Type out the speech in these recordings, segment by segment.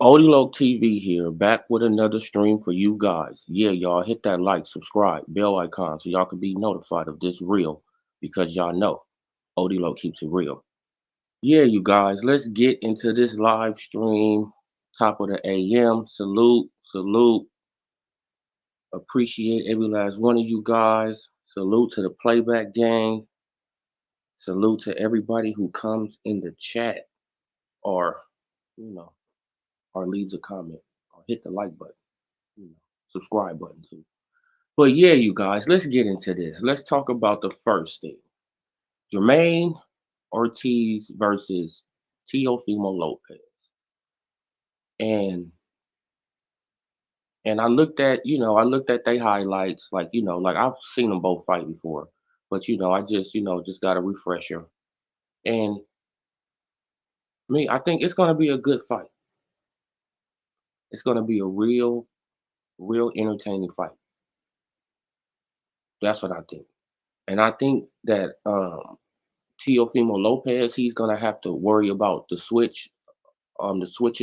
Odilog TV here, back with another stream for you guys. Yeah, y'all hit that like, subscribe, bell icon so y'all can be notified of this reel because y'all know Odilog keeps it real. Yeah, you guys, let's get into this live stream. Top of the AM. Salute, salute. Appreciate every last one of you guys. Salute to the playback gang. Salute to everybody who comes in the chat or, you know, or leaves a comment or hit the like button, you know, subscribe button too. But yeah, you guys, let's get into this. Let's talk about the first thing. Jermaine Ortiz versus Teofimo Lopez. And I looked at, I looked at their highlights, like, like I've seen them both fight before. But I just, just got a refresher. And I think it's gonna be a good fight. It's gonna be a real entertaining fight. That's what I think. And I think that Teofimo Lopez, he's gonna have to worry about the switching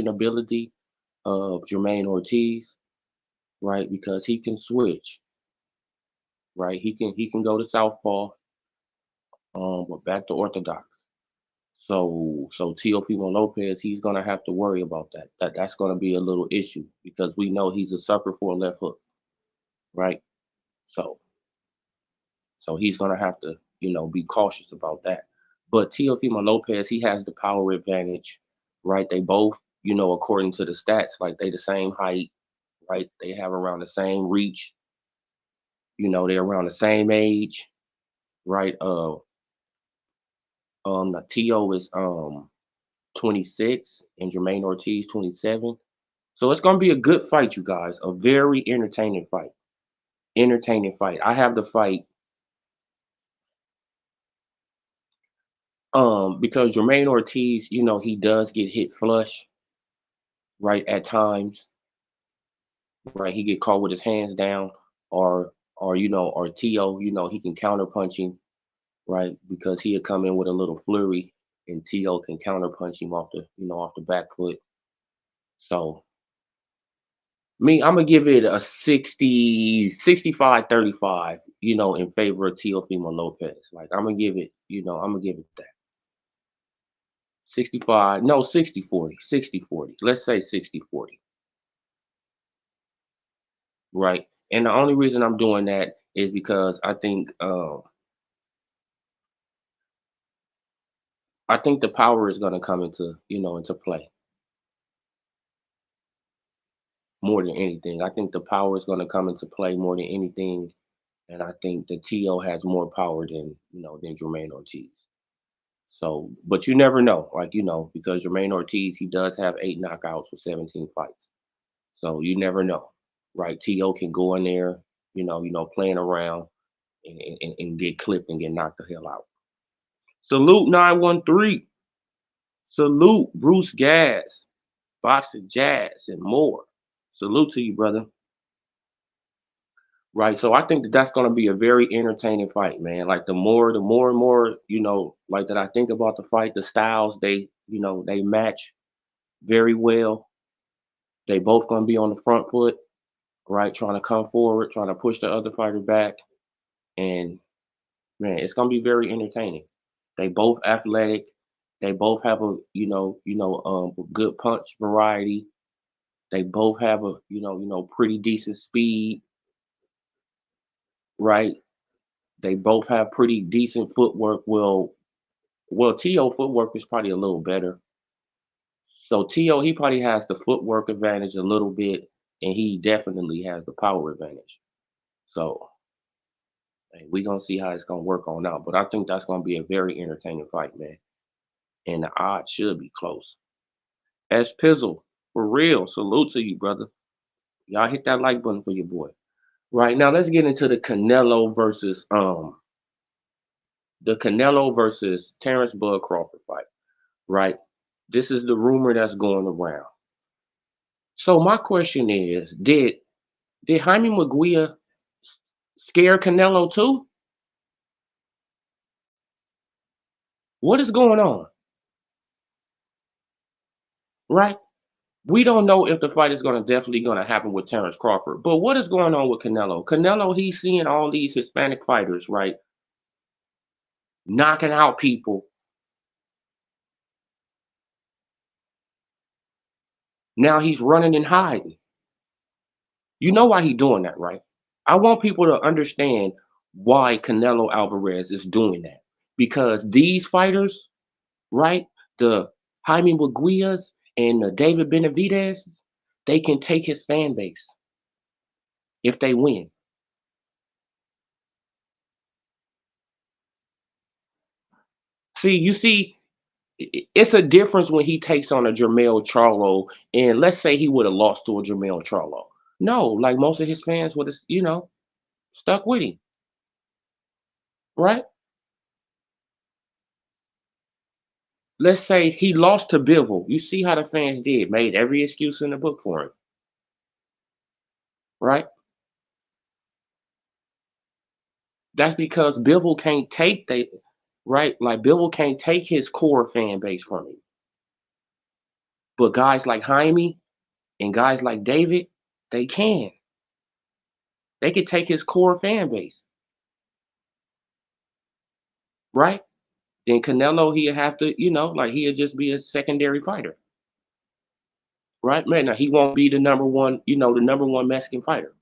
ability of Jermaine Ortiz, right? Because he can switch, right? He can go to southpaw, but back to orthodox. So Teofimo Lopez, he's gonna have to worry about that. That's gonna be a little issue because we know he's a sucker for a left hook, right? So he's gonna have to, be cautious about that. But Teofimo Lopez, he has the power advantage, right? They both, according to the stats, like they the same height, right? They have around the same reach, they're around the same age, right? The Tio is 26 and Jermaine Ortiz 27. So it's gonna be a good fight, you guys. A very entertaining fight. Entertaining fight. I have the fight because Jermaine Ortiz, he does get hit flush, right, at times, right? He get caught with his hands down, or Tio, he can counter punch him, right? Because he'll come in with a little flurry, and Tio can counter punch him off the back foot. So I'm gonna give it a 60, 65, 35, in favor of Teofimo Lopez. Like I'm gonna give it, I'm gonna give it that. 65, no, 60, 40, 60, 40. Let's say 60, 40, right? And the only reason I'm doing that is because I think the power is gonna come into play more than anything. I think the power is gonna come into play more than anything, and I think the TO has more power than Jermaine Ortiz. So, but you never know, like because Jermaine Ortiz, he does have 8 knockouts with 17 fights. So you never know, right? To can go in there, playing around and get clipped and get knocked the hell out. Salute 913. Salute Bruce Gas, Boxing Jazz, and more. Salute to you, brother. Right. So I think that's going to be a very entertaining fight, man. Like the more and more, like that I think about the fight, the styles they match very well. They both gonna be on the front foot, right? Trying to come forward, trying to push the other fighter back, and man, it's gonna be very entertaining. They both athletic. They both have a good punch variety. They both have a pretty decent speed, right? They both have pretty decent footwork. Well, To footwork is probably a little better. So To he probably has the footwork advantage a little bit, and he definitely has the power advantage. So hey, we gonna see how it's gonna work on out. But I think that's gonna be a very entertaining fight, man. And the odds should be close. S Pizzle, for real, salute to you, brother. Y'all hit that like button for your boy. Right now, let's get into the Canelo versus Terrence Bud Crawford fight. Right, this is the rumor that's going around. So my question is, did Jaime Maguire scare Canelo too? What is going on? Right? We don't know if the fight is gonna definitely gonna happen with Terrence Crawford. But what is going on with Canelo? Canelo, he's seeing all these Hispanic fighters, right, knocking out people. Now he's running and hiding. You know why he's doing that, right? I want people to understand why Canelo Alvarez is doing that. Because these fighters, right, the Jaime Maguias and the David Benavidez, they can take his fan base if they win. You see, it's a difference when he takes on a Jermell Charlo, and let's say he would have lost to a Jermell Charlo. No, like most of his fans would have, stuck with him, right? Let's say he lost to Bivol. You see how the fans did, made every excuse in the book for him, right? That's because Bivol can't take right? Like Bivol can't take his core fan base from him. But guys like Jaime and guys like David, they can. They can take his core fan base, right? Then Canelo, he'd have to, like he'll just be a secondary fighter, right? Man, now he won't be the number one, the number one Mexican fighter.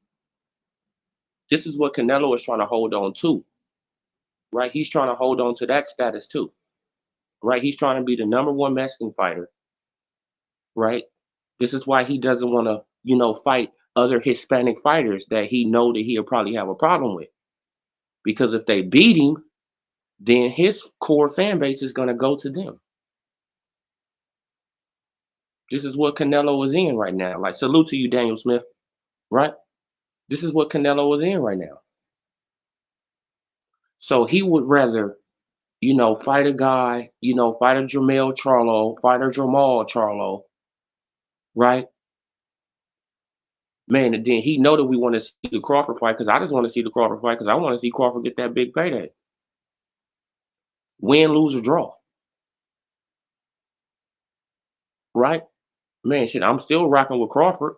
This is what Canelo is trying to hold on to, right? He's trying to hold on to that status too, right? He's trying to be the number one Mexican fighter, right? This is why he doesn't want to, fight other Hispanic fighters that he know that he'll probably have a problem with. Because if they beat him, then his core fan base is going to go to them. This is what Canelo is in right now. Like, salute to you, Daniel Smith, right? This is what Canelo is in right now. So he would rather, fight a guy, fight a Jermell Charlo, fight a Jamal Charlo, right? Man, and then he know that we want to see the Crawford fight because I just want to see the Crawford fight because I want to see Crawford get that big payday. Win, lose, or draw, right? Man, shit, I'm still rocking with Crawford.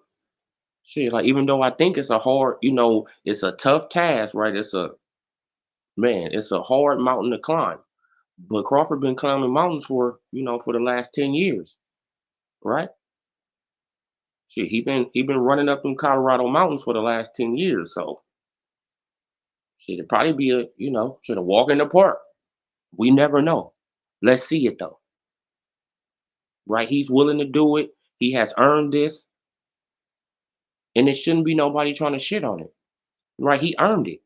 Shit, like even though I think it's a hard, it's a tough task, right? It's a hard mountain to climb. But Crawford been climbing mountains for the last 10 years, right? Shit, he been running up in Colorado mountains for the last 10 years. So shit, it'd probably be should have walk in the park. We never know. Let's see it though. Right? He's willing to do it. He has earned this, and it shouldn't be nobody trying to shit on it. Right? He earned it.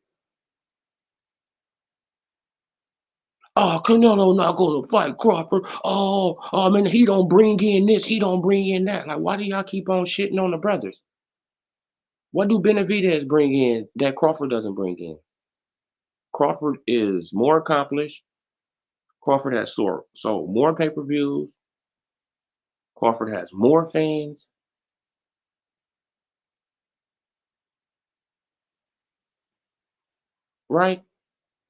Oh, Canelo not gonna fight Crawford. Oh man, he don't bring in this, he don't bring in that. Like, why do y'all keep on shitting on the brothers? What do Benavidez bring in that Crawford doesn't bring in? Crawford is more accomplished. Crawford has sold more pay-per-views. Crawford has more fans, right?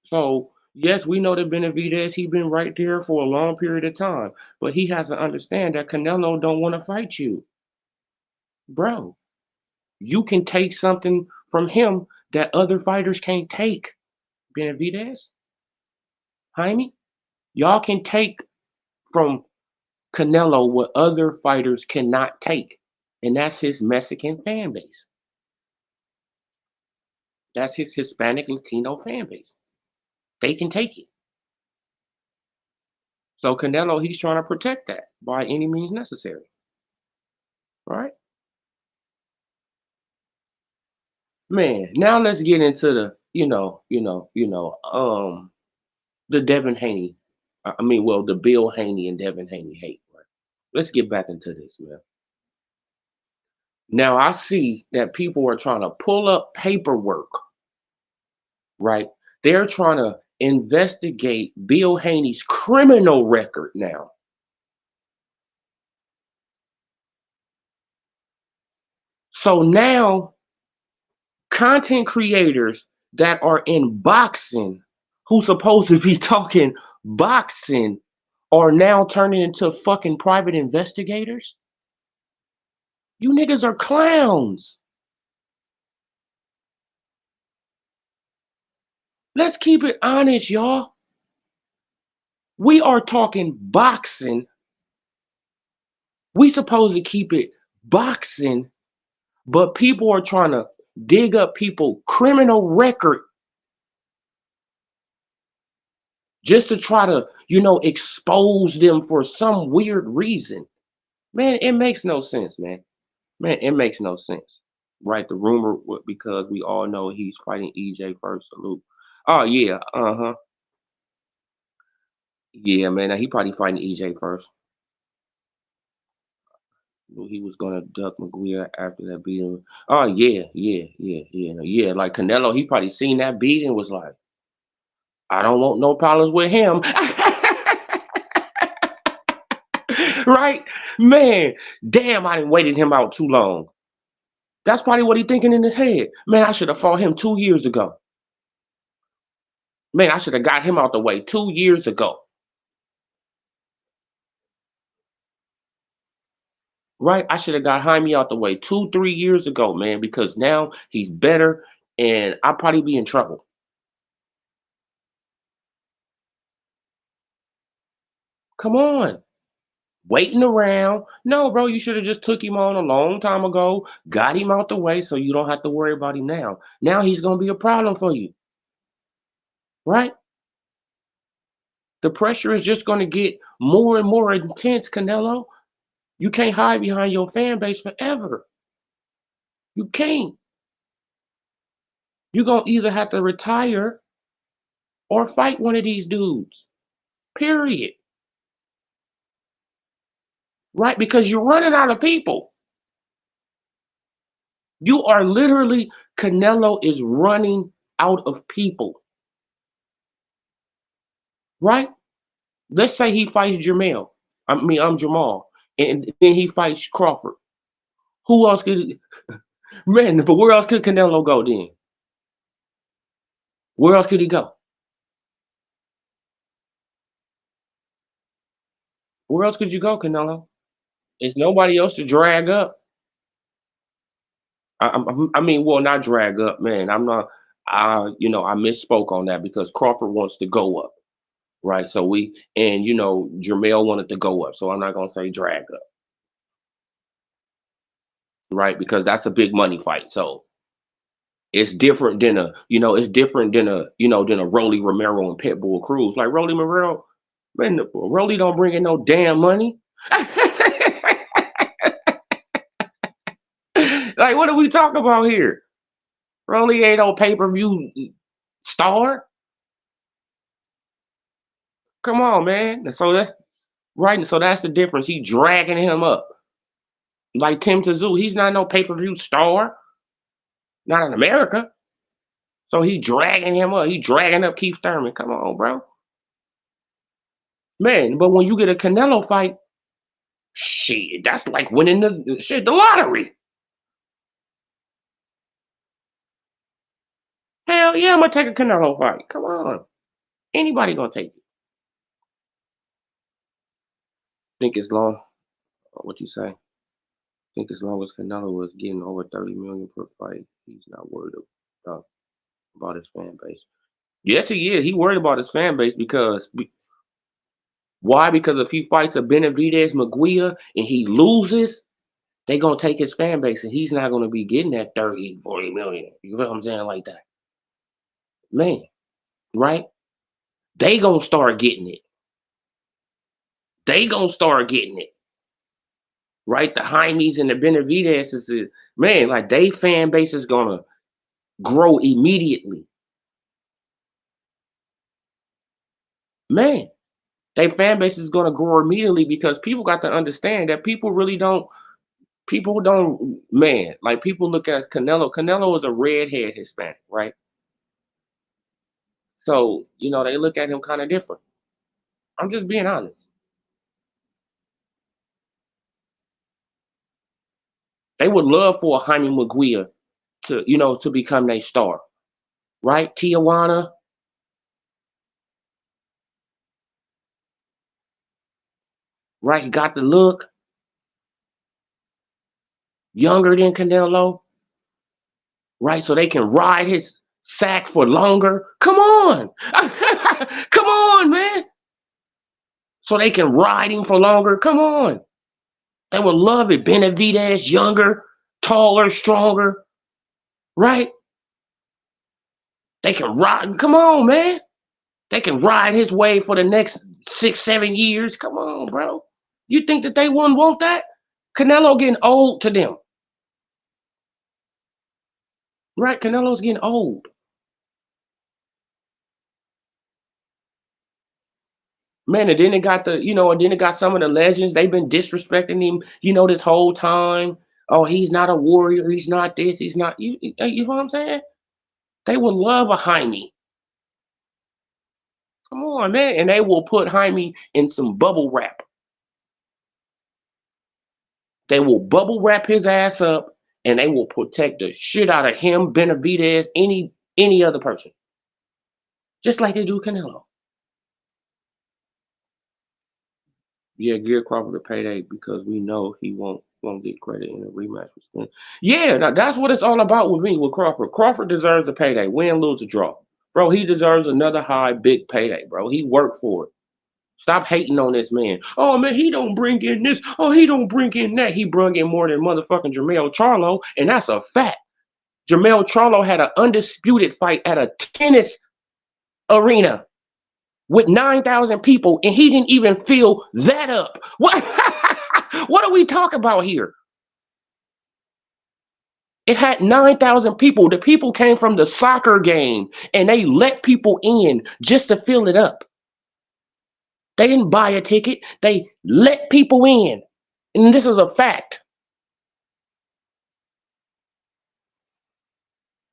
So yes, we know that Benavidez, he been right there for a long period of time, but he has to understand that Canelo don't want to fight you, bro. You can take something from him that other fighters can't take. Benavidez, Jaime, y'all can take from Canelo what other fighters cannot take, and that's his Mexican fan base. That's his Hispanic Latino fan base. They can take it. So Canelo, he's trying to protect that by any means necessary. Right? Man, now let's get into the Devin Haney. I mean, well, the Bill Haney and Devin Haney hate, right? Let's get back into this, man. Now I see that people are trying to pull up paperwork, right? They're trying to investigate Bill Haney's criminal record now. So now content creators that are in boxing who's supposed to be talking boxing are now turning into fucking private investigators. You niggas are clowns. Let's keep it honest, y'all. We are talking boxing. We supposed to keep it boxing, but people are trying to dig up people criminal record just to try to, expose them for some weird reason. Man, it makes no sense, man. Man, it makes no sense. Right? The rumor, because we all know he's fighting EJ first. Salute. Oh yeah, uh-huh. Yeah, man. He probably fighting EJ first. Knew he was gonna duck McGuire after that beating. Oh yeah, yeah, yeah, yeah, no, yeah. Like Canelo, he probably seen that beat and was like, I don't want no problems with him. Right? Man, damn, I didn't waited him out too long. That's probably what he thinking in his head. Man, I should have fought him 2 years ago. Man, I should have got him out the way 2 years ago. Right? I should have got Jaime out the way 2, 3 years ago, man, because now he's better and I'll probably be in trouble. Come on. Waiting around. No, bro, you should have just took him on a long time ago, got him out the way so you don't have to worry about him now. Now he's gonna be a problem for you, right? The pressure is just gonna get more and more intense, Canelo. You can't hide behind your fan base forever. You can't. You're gonna either have to retire or fight one of these dudes. Period. Right? Because you're running out of people. You are literally Canelo is running out of people. Right? Let's say he fights Jamel. I'm Jamal, and then he fights Crawford. Who else could man? But where else could Canelo go then? Where else could he go? Where else could you go, Canelo? There's nobody else to drag up. I mean, well, not drag up, man. I'm not. I misspoke on that because Crawford wants to go up, right? So Jermell wanted to go up, so I'm not gonna say drag up, right? Because that's a big money fight. So it's different than a Rolly Romero and Pitbull Cruz. Like Rolly Romero, man, Rolly don't bring in no damn money. Like, what are we talking about here? Rolly ain't no pay-per-view star. Come on, man. And so that's right. And so that's the difference. He dragging him up. Like Tim Tszyu, he's not no pay-per-view star, not in America. So he dragging him up. He dragging up Keith Thurman. Come on, bro. Man, but when you get a Canelo fight, shit, that's like winning the lottery. Hell yeah, I'm gonna take a Canelo fight. Come on. Anybody gonna take it. Think as long what you say? Think as long as Canelo was getting over 30 million per fight, he's not worried about, about his fan base. Yes, he is. He worried about his fan base because why? Because if he fights a Benavidez Maguire and he loses, they gonna take his fan base and he's not gonna be getting that 30, 40 million. You know what I'm saying? Like that. Man, right? They gonna start getting it. They gonna start getting it. Right? The Jaimes and the Benavidez man, like they fan base is gonna grow immediately. Man, they fan base is gonna grow immediately because people got to understand that people don't man, like people look at Canelo. Canelo is a redhead Hispanic, right? So, they look at him kind of different. I'm just being honest. They would love for a Jaime Maguire to become their star, right? Tijuana, right? He got the look. younger than Canelo, right? So they can ride his sack for longer. Come on. Come on, man. So they can ride him for longer. Come on. They would love it. Benavidez, younger, taller, stronger, right? They can ride. Come on, man. They can ride his way for the next 6, 7 years. Come on, bro. You think that they wouldn't want that? Canelo getting old to them, right? Canelo's getting old. Man, and then it got and then it got some of the legends. They've been disrespecting him, this whole time. Oh, he's not a warrior. He's not this. He's not. You know what I'm saying? They would love a Jaime. Come on, man. And they will put Jaime in some bubble wrap. They will bubble wrap his ass up and they will protect the shit out of him, Benavidez, any other person. Just like they do Canelo. Yeah, give Crawford a payday because we know he won't get credit in a rematch with Spence. Yeah, that's what it's all about with me with Crawford. Crawford deserves a payday, win, lose, or draw. Bro, he deserves another high, big payday, bro. He worked for it. Stop hating on this man. Oh man, he don't bring in this. Oh, he don't bring in that. He brung in more than motherfucking Jermell Charlo, and that's a fact. Jermell Charlo had an undisputed fight at a tennis arena with 9,000 people, and he didn't even fill that up. What? What are we talking about here? It had 9,000 people. The people came from the soccer game, and they let people in just to fill it up. They didn't buy a ticket. They let people in, and this is a fact,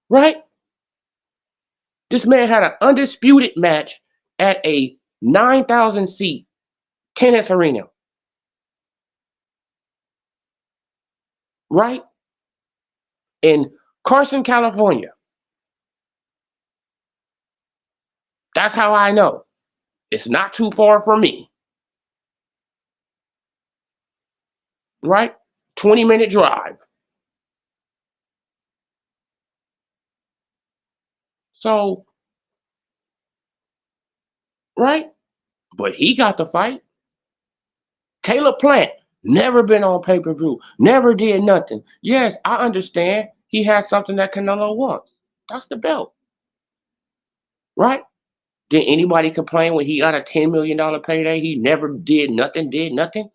right? This man had an undisputed match at a 9,000 seat tennis arena, right? In Carson, California. That's how I know. It's not too far from me, right? 20-minute drive. So, right? But he got the fight. Caleb Plant, never been on pay-per-view, never did nothing. Yes, I understand he has something that Canelo wants. That's the belt, right? Did anybody complain when he got a $10 million payday? He never did nothing, did nothing?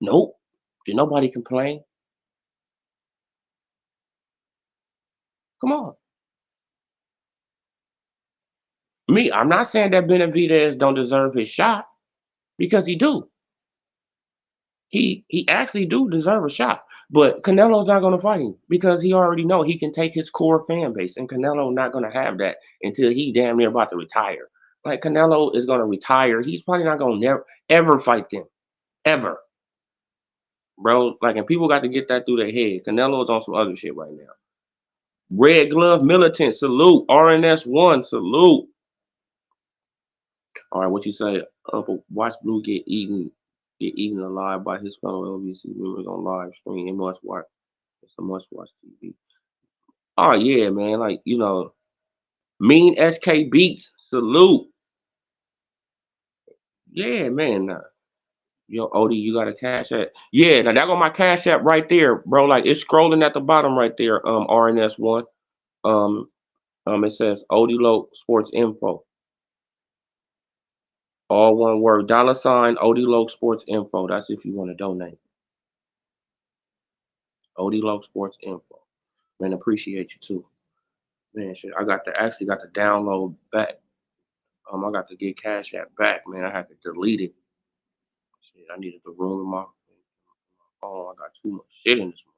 Nope. Did nobody complain? Come on. Me, I'm not saying that Benavidez don't deserve his shot because he do. He actually do deserve a shot. But Canelo's not gonna fight him because he already know he can take his core fan base, and Canelo not gonna have that until he damn near about to retire. Like Canelo is gonna retire. He's probably not gonna never ever fight them. Ever. Bro. Like, and people got to get that through their head. Canelo's on some other shit right now. Red Glove Militant, salute. RNS1, salute. All right, what you say? Watch Blue get eaten alive by his fellow LBC members on live stream. It must watch. It's a must watch TV. Oh yeah, man. Like, Mean SK Beats, salute. Yeah, man. Yo, Odie, you got a cash app? Yeah, now that got my cash app right there, bro. Like, it's scrolling at the bottom right there. RNS1. Um, it says Odie Low Sports Info. All one word. $ Odie Low Sports Info. That's if you want to donate. Odie Low Sports Info. Man, appreciate you too. Man, shit, I actually got to download back. I got to get Cash App back, man. I had to delete it. Shit, I needed the room in my phone. I got too much shit in this one.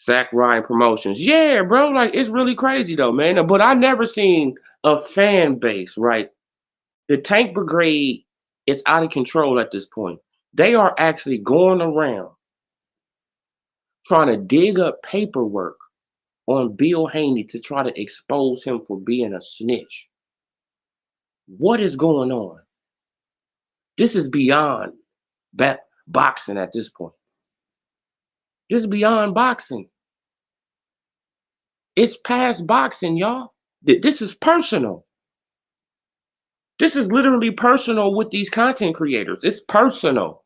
Zach Ryan Promotions. Yeah, bro. Like, it's really crazy though, man. But I never seen a fan base, right? The Tank Brigade is out of control at this point. They are actually going around trying to dig up paperwork on Bill Haney to try to expose him for being a snitch. What is going on? This is beyond. boxing at this point. This is beyond boxing. It's past boxing, y'all. This is personal. This is literally personal with these content creators. It's personal.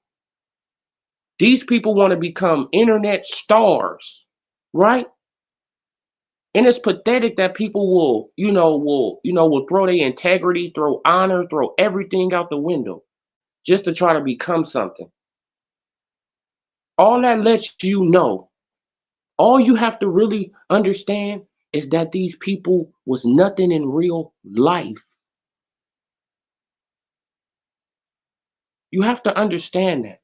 These people want to become internet stars, right? And it's pathetic that people will throw their integrity, throw honor, throw everything out the window just to try to become something. All that lets you know, all you have to really understand is that these people was nothing in real life. You have to understand that.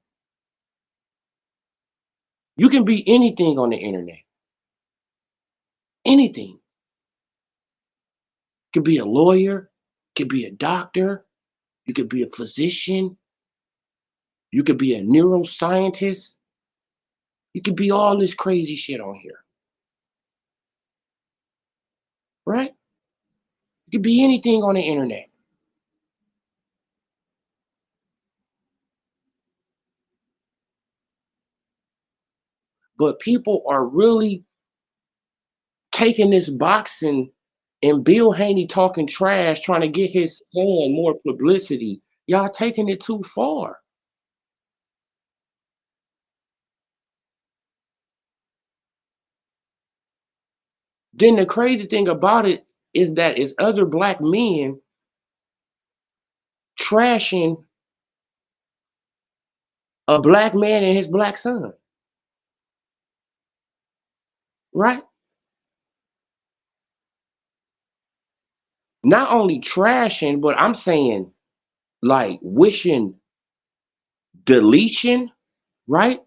You can be anything on the internet. Anything. You could be a lawyer, you could be a doctor, you could be a physician, you could be a neuroscientist, you could be all this crazy shit on here, right? You could be anything on the internet. But people are really taking this boxing and Bill Haney talking trash, trying to get his son more publicity. Y'all taking it too far. Then the crazy thing about it is that it's other black men trashing a black man and his black son, right? Not only trashing, but I'm saying like wishing deletion, right?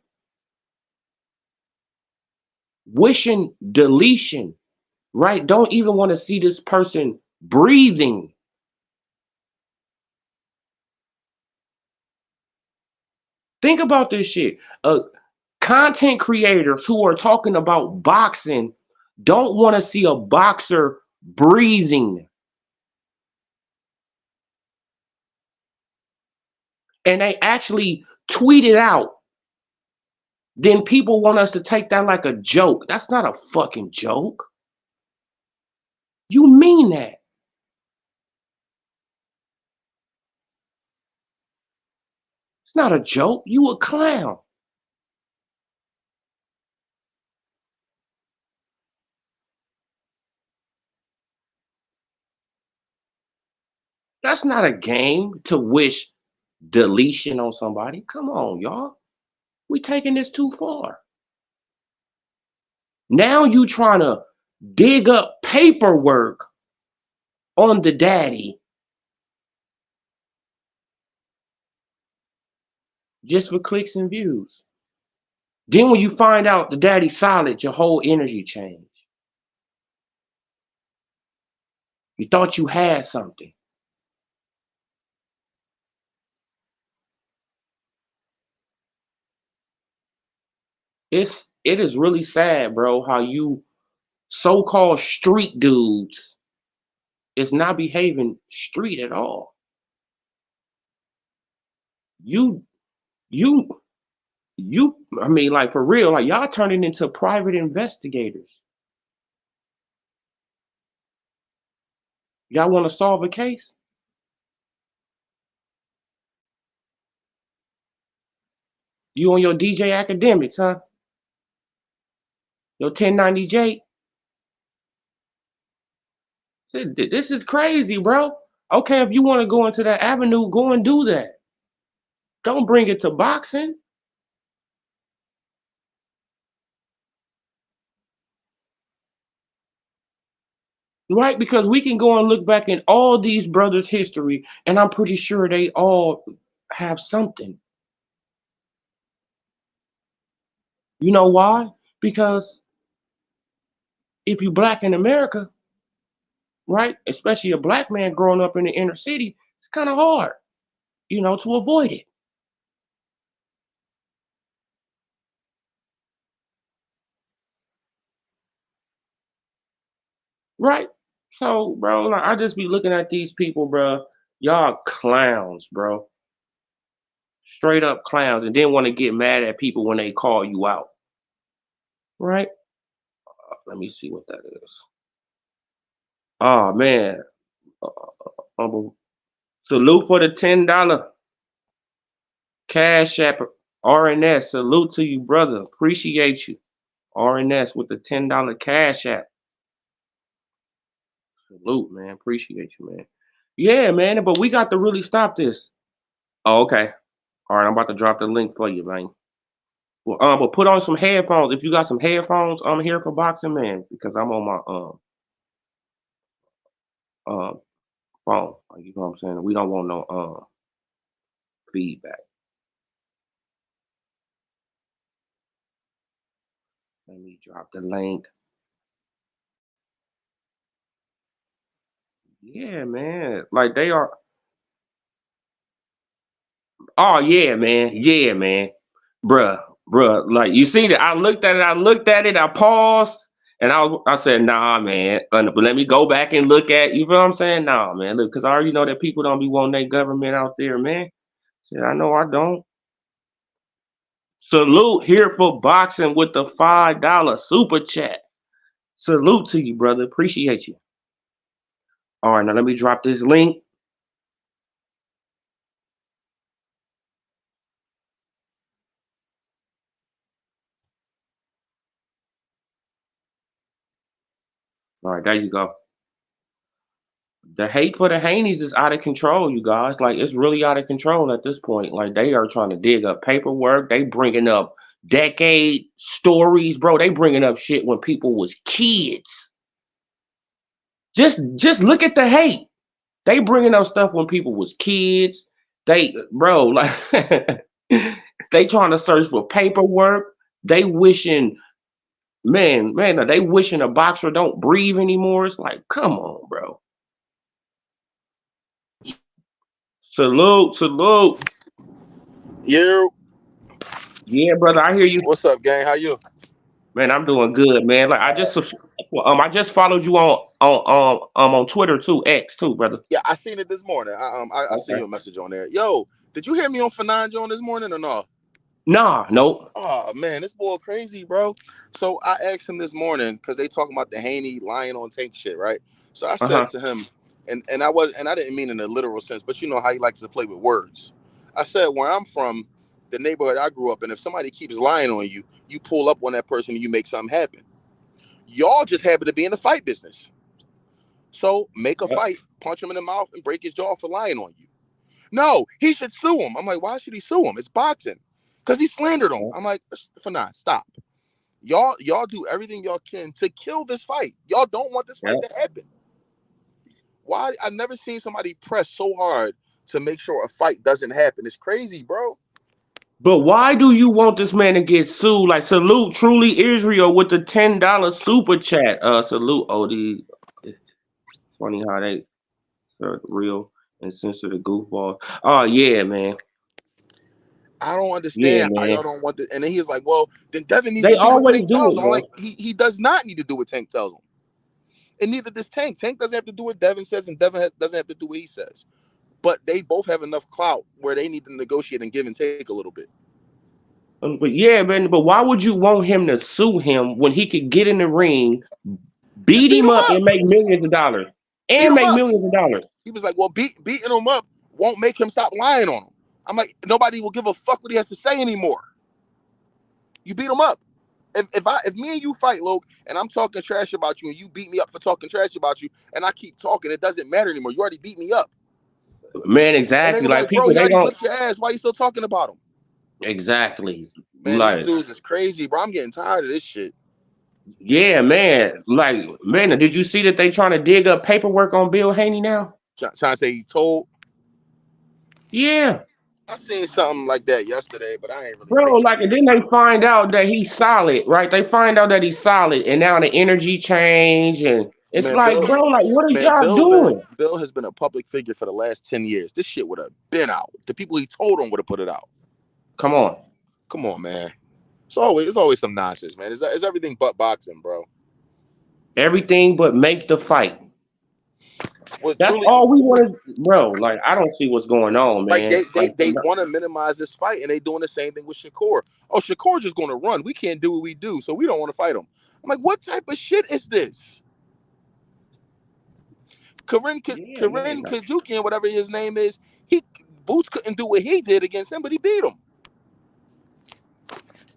Wishing deletion, right? Don't even want to see this person breathing. Think about this shit. Content creators who are talking about boxing don't want to see a boxer breathing. And they actually tweet it out. Then people want us to take that like a joke. That's not a fucking joke. You mean that? It's not a joke. You a clown. That's not a game to wish deletion on somebody. Come on, y'all. We taking this too far. Now you trying to dig up paperwork on the daddy just for clicks and views. Then when you find out the daddy's solid, your whole energy changed. You thought you had something. It is really sad, bro, how you so-called street dudes is not behaving street at all. You you I mean, like for real, like y'all turning into private investigators. Y'all want to solve a case? You on your DJ academics, huh? Your 1090J? This is crazy, bro. Okay, if you want to go into that avenue, go and do that. Don't bring it to boxing, right? Because we can go and look back in all these brothers' history, and I'm pretty sure they all have something. You know why? Because if you black in America, right, especially a black man growing up in the inner city, it's kind of hard, to avoid it, right? So, bro, like, I just be looking at these people, bro. Y'all clowns, bro. Straight up clowns, and then want to get mad at people when they call you out. Right? Let me see what that is. Oh man. Um, Salute for the $10 Cash App. RNS. Salute to you, brother. Appreciate you. RNS with the $10 Cash App. Salute, man. Appreciate you, man. Yeah, man. But we got to really stop this. Oh, okay. All right, I'm about to drop the link for you, man. Well, but put on some headphones. If you got some headphones, I'm here for boxing, man, because I'm on my phone. You know what I'm saying? We don't want no feedback. Let me drop the link. Yeah, man. Like they are. Oh yeah, man. Yeah, man. Bruh. Like you see that? I looked at it. I paused, and I said, nah, man. But let me go back and look at. You feel what I'm saying? Nah, man. Look, because I already know that people don't be wanting their government out there, man. Said I know I don't. Salute here for boxing with the $5 super chat. Salute to you, brother. Appreciate you. All right, now let me drop this link. All right, there you go. The hate for the Haneys is out of control, you guys. Like it's really out of control at this point. Like they are trying to dig up paperwork. They bringing up decade stories, bro. They bringing up shit when people was kids. Just look at the hate. They bringing up stuff when people was kids. They, bro, like they trying to search for paperwork. They wishing, man, they wishing a boxer don't breathe anymore. It's like, come on, bro. Salute. You. Yeah, brother, I hear you. What's up, gang? How you? Man, I'm doing good, man. Like I just followed you on Twitter too, X too, brother. Yeah, I seen it this morning. I seen Okay. your message on there. Yo, did you hear me on Fanon Jones this morning or no? Nah, nope. Oh man, this boy crazy, bro. So I asked him this morning because they talking about the Haney lying on Tank shit, right? So I said Uh-huh. to him, and I didn't mean in a literal sense, but you know how he likes to play with words. I said, where I'm from, the neighborhood I grew up in, if somebody keeps lying on you, you pull up on that person and you make something happen. Y'all just happen to be in the fight business. So make a Yep. fight, punch him in the mouth, and break his jaw for lying on you. No, he should sue him. I'm like, why should he sue him? It's boxing. Because he slandered him. Yep. I'm like, Fanon, stop. Y'all do everything y'all can to kill this fight. Y'all don't want this fight Yep. to happen. Why? I've never seen somebody press so hard to make sure a fight doesn't happen. It's crazy, bro. But why do you want this man to get sued? Like salute truly Israel with the $10 super chat. Salute OD. It's funny how they are real and censor the goofball. Oh yeah, man. I don't Yeah, understand how man. y'all don't want this. And then he's like, well, then Devin needs They to do what always Tank do tells it, him. I'm bro. like, he does not need to do what Tank tells him. And neither does Tank. Tank doesn't have to do what Devin says, and doesn't have to do what he says. But they both have enough clout where they need to negotiate and give and take a little bit. But yeah, man. But why would you want him to sue him when he could get in the ring, Just beat beat him him up, up. and make millions of dollars, Beat and him make up. millions of dollars? He was like, well, beating him up won't make him stop lying on him. I'm like, nobody will give a fuck what he has to say anymore. You beat him up. If me and you fight, Luke, and I'm talking trash about you, and you beat me up for talking trash about you, and I keep talking, it doesn't matter anymore. You already beat me up. Man, And they exactly. gonna be Like like, bro, people, he they already don't whipped your ass. Why you still talking about him? exactly. Man, these Like, dudes is crazy, bro. I'm getting tired of this shit. yeah, man. Like, man, did you see that they trying to dig up paperwork on Bill Haney now? Trying to say he told. Yeah, I seen something like that yesterday, but I ain't really bro. pay too Like, much and then they attention. find out that he's solid, right? They find out that he's solid, and now the energy change, and it's Man, like, bro, like, what are Man, y'all doing? Bill has been a public figure for the last 10 years. This shit would have been out. The people he told on would have put it out. Come on, Come on, man. It's always some nonsense, man. It's everything but boxing, bro. everything but make the fight. Well, That's truly, all we want to, bro. Like, I don't see what's going on, like man. Like, they want to minimize this fight, and they doing the same thing with Shakur. Oh, Shakur just going to run. We can't do what we do, so we don't want to fight him. I'm like, what type of shit is this? yeah, Karin man. Like, Kajukian, whatever his name is, he Boots couldn't do what he did against him, but he beat him.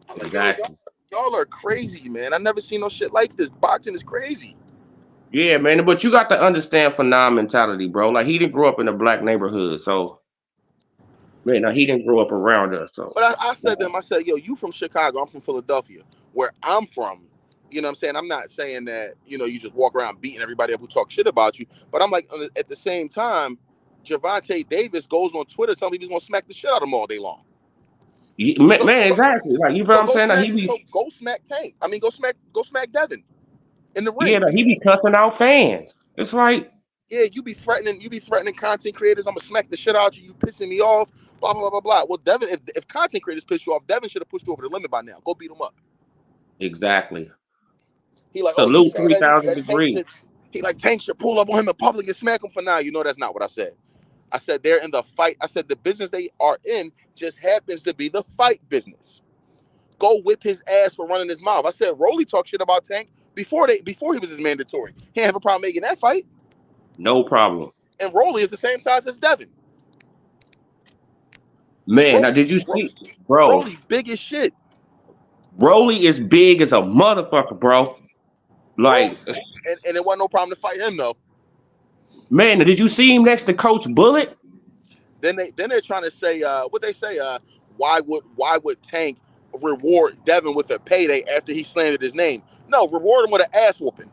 I'm like, yo, exactly. y'all are crazy, man. I never seen no shit like this. Boxing is crazy. Yeah, man. But you got to understand Phenom mentality, bro. Like, he didn't grow up in a black neighborhood, so man, now he didn't grow up around us, so. But I said to him, I said, yo, you from Chicago, I'm from Philadelphia. Where I'm from, you know what I'm saying? I'm not saying that, you just walk around beating everybody up who talk shit about you. But I'm like, at the same time, Gervonta Davis goes on Twitter telling me he's going to smack the shit out of him all day long. Man, exactly. Like, you know what I'm saying? Like, Go smack Tank. I mean, go smack Devin in the yeah, ring. like, he be cussing out fans. It's like, Yeah, you be threatening content creators. I'm gonna smack the shit out of you. You pissing me off. Blah blah blah blah. Well, Devin, if content creators piss you off, Devin should have pushed you over the limit by now. Go beat him up. exactly. He like, oh, you Salute saying 3,000 that Tank degrees. should? He like Tank should pull up on him in public and smack him for now. You know that's not what I said. I said they're in the fight. I said the business they are in just happens to be the fight business. Go whip his ass for running his mouth. I said Rolly talked shit about Tank before he was his mandatory. He didn't have a problem making that fight. No problem. And Rolly is the same size as Devin. Man, now did you see, bro? Rolly big as shit. Broly is big as a motherfucker, bro. Like, And it wasn't no problem to fight him though. man, did you see him next to Coach Bullet? Then they're trying to say what they say why would Tank reward Devin with a payday after he slandered his name? No, reward him with an ass whooping.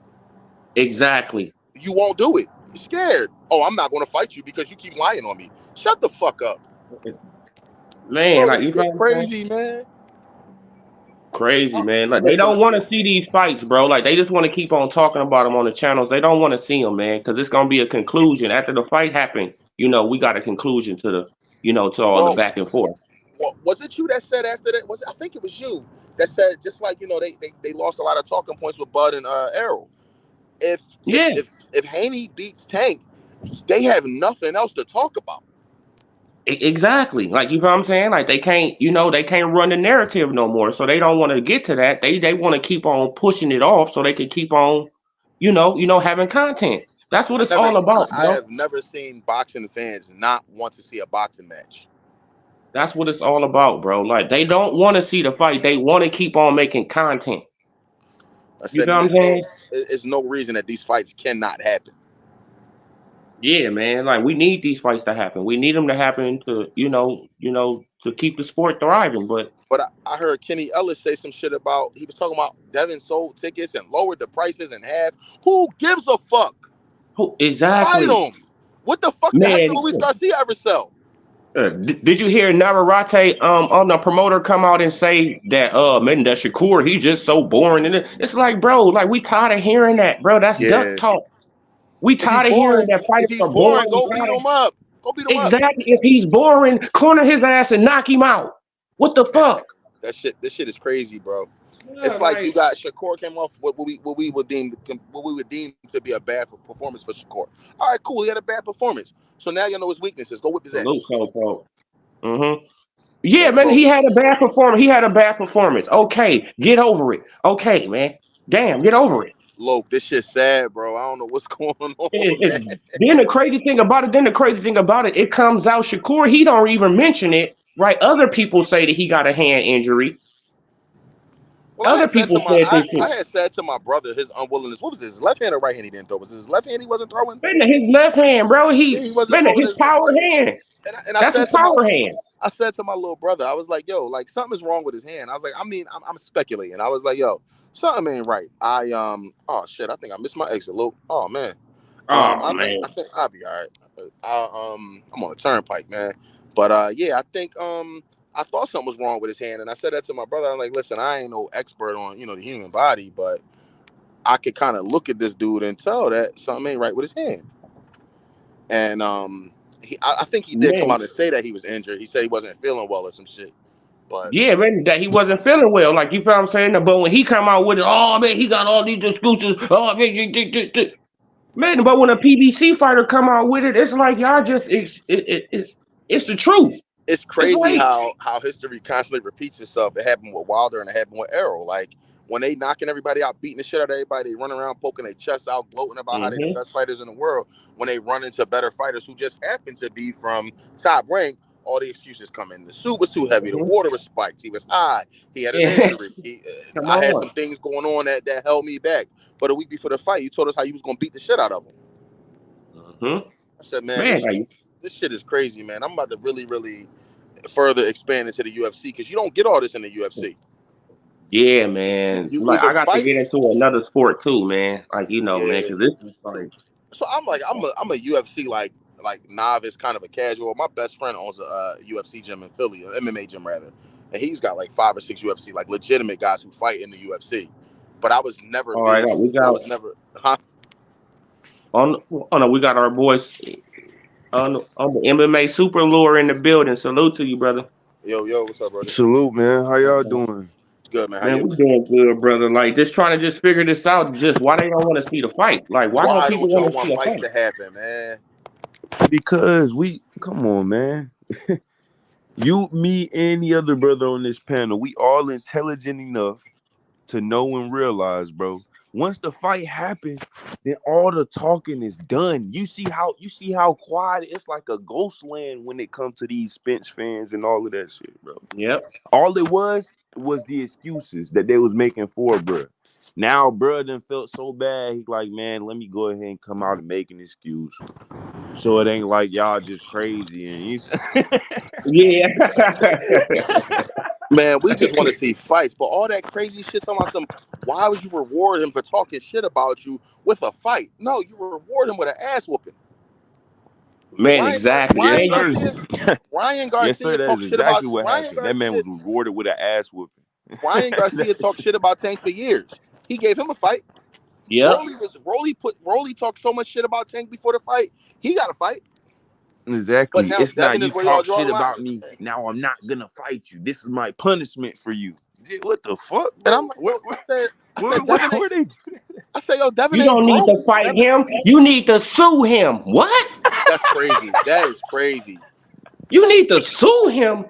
Exactly. You won't do it. You're scared. Oh, I'm not going to fight you because you keep lying on me. Shut the fuck up. Man, Bro, like, this you know shit crazy, man. Crazy, man. Like, they Listen, don't want to see these fights, bro. Like, they just want to keep on talking about them on the channels. They don't want to see them, man, because it's gonna be a conclusion after the fight happened. We got a conclusion to to all the well, back and forth. was it you that said after that? I think it was you that said just like they lost a lot of talking points with Bud and Errol. If Yeah, if Haney beats Tank, they have nothing else to talk about. exactly. Like, you know what I'm saying? Like, they can't run the narrative no more. So they don't want to get to that. They want to keep on pushing it off so they can keep on, having content. That's what it's all about, I bro. have never seen boxing fans not want to see a boxing match. That's what it's all about, bro. Like, they don't want to see the fight. They want to keep on making content. I You said know what I'm saying? there's no reason that these fights cannot happen. Yeah, man. Like, we need these fights to happen. We need them to happen to, to keep the sport thriving. But But I heard Kenny Ellis say some shit about he was talking about Devin sold tickets and lowered the prices in half. Who gives a fuck? who Fight exactly, him. What the fuck the heck did man? Luis Garcia ever sell? Did you hear Navarrete on the promoter come out and say that man, that Shakur, he's just so boring, and it's like, bro, like, we tired of hearing that, bro. That's duck Yeah. talk. We tired of hearing that If fighters he's are boring, boring. go beat him up. Go beat him up. Exactly. If he's boring, corner his ass and knock him out. What the Yeah, fuck? this shit is crazy, bro. Yeah, It's like you like, got Shakur came off what we would deem to be a bad performance for Shakur. All right, cool. He had a bad performance. So now you know his weaknesses. Go whip his salute, ass. so. Mm-hmm. Yeah, Like, man, bro, he had a bad performance. He had a bad performance. Okay, get over it. Okay, man. Damn, get over it. Loke, this shit's sad, bro. I don't know what's going on, It's, man. then the crazy thing about it, it comes out Shakur, he don't even mention it, right? Other people say that he got a hand injury. Well, Other people said this I shit. had said to my brother his unwillingness. What was his left hand or right hand? He didn't throw. Was it his left hand he wasn't throwing? Man, his left hand, bro, Yeah, he wasn't throwing his his. power hand. And I That's a said to my power hand. little brother, I was like, yo, like something's wrong with his hand. I was like, I mean, I'm speculating. I was like, yo, something ain't right. Oh shit, I think I missed my exit, Luke. Oh man. Oh, man. I think I'll be all right. I'm on a turnpike, man. But yeah, I think I thought something was wrong with his hand, and I said that to my brother. I'm like, listen, I ain't no expert on the human body, but I could kind of look at this dude and tell that something ain't right with his hand. And I think he did come Man. out and say that he was injured. He said he wasn't feeling well or some shit. But Yeah, man, that he wasn't feeling well. Like, you feel what I'm saying? But when he come out with it, oh, man, he got all these excuses. Oh, man, Man, but when a PBC fighter come out with it, it's like y'all just it's the truth. It's It's crazy like how history constantly repeats itself. It happened with Wilder and it happened with Arrow. Like when they knocking everybody out, beating the shit out of everybody, they run around poking their chests out, gloating about how they're the hmm best fighters in the world. When they run into better fighters who just happen to be from top rank, all the excuses come in. The suit was too heavy. The hmm water was spiked. He was high. He had an Yeah. injury. Come I had some on. things going on that held me back. But a week before the fight, you told us how you was gonna beat the shit out of him. hmm I said, man, Man, like, this shit is crazy, man. I'm about to really further expand into the UFC because you don't get all this in the UFC. yeah, man. You Like either I got to fight, get into another sport too, man. Like man, yeah. because this is like, So I'm a UFC like novice, kind of a casual. My best friend owns a UFC gym in Philly, an MMA gym rather, and he's got like 5 or 6 UFC, like legitimate guys who fight in the UFC. But I was never all right, big. we I got was never, huh? no, we got our boys on the MMA super lure in the building. Salute to you, brother. Yo, what's up, brother? Salute, man. How y'all doing? It's good, man. How Man, you? we doing good, brother. Like just trying to just figure this out. Just why they don't want to see the fight? Like why don't Why people don't y'all want to want see a fights fight? to happen, man? Because come on, man. You, me, and the other brother on this panel, we all intelligent enough to know and realize, bro. Once the fight happens, then all the talking is done. You see how quiet it's like a ghost land when it comes to these Spence fans and all of that shit, bro. Yep. All it was the excuses that they was making for bruh. Now bruh done felt so bad. He like, man, let me go ahead and come out and make an excuse. So it ain't like y'all just crazy and Yeah. Man, we just want to see fights, but all that crazy shit talking about some. Why would you reward him for talking shit about you with a fight? No, you reward him with an ass whooping. Man, exactly, yes, Ryan man. sir. Garcia, Ryan Yes, sir. Garcia That talk is shit about exactly what Ryan happened. That man Garcia. was rewarded with an ass whooping. Ryan Garcia talked shit about Tank for years. He gave him a fight. Yep. Rolly talked so much shit about Tank before the fight. He got a fight. But Exactly. now It's not Devin you is where y'all talk draw shit the line. about me. Now I'm not gonna fight you. This is my punishment for you. What the fuck, And bro? I'm like, yo, I said Devin ain't. Where they? I said, yo, Devin You ain't don't need broke. to fight Devin, him. You need to sue him. What? that's crazy. That is crazy. You need to sue him.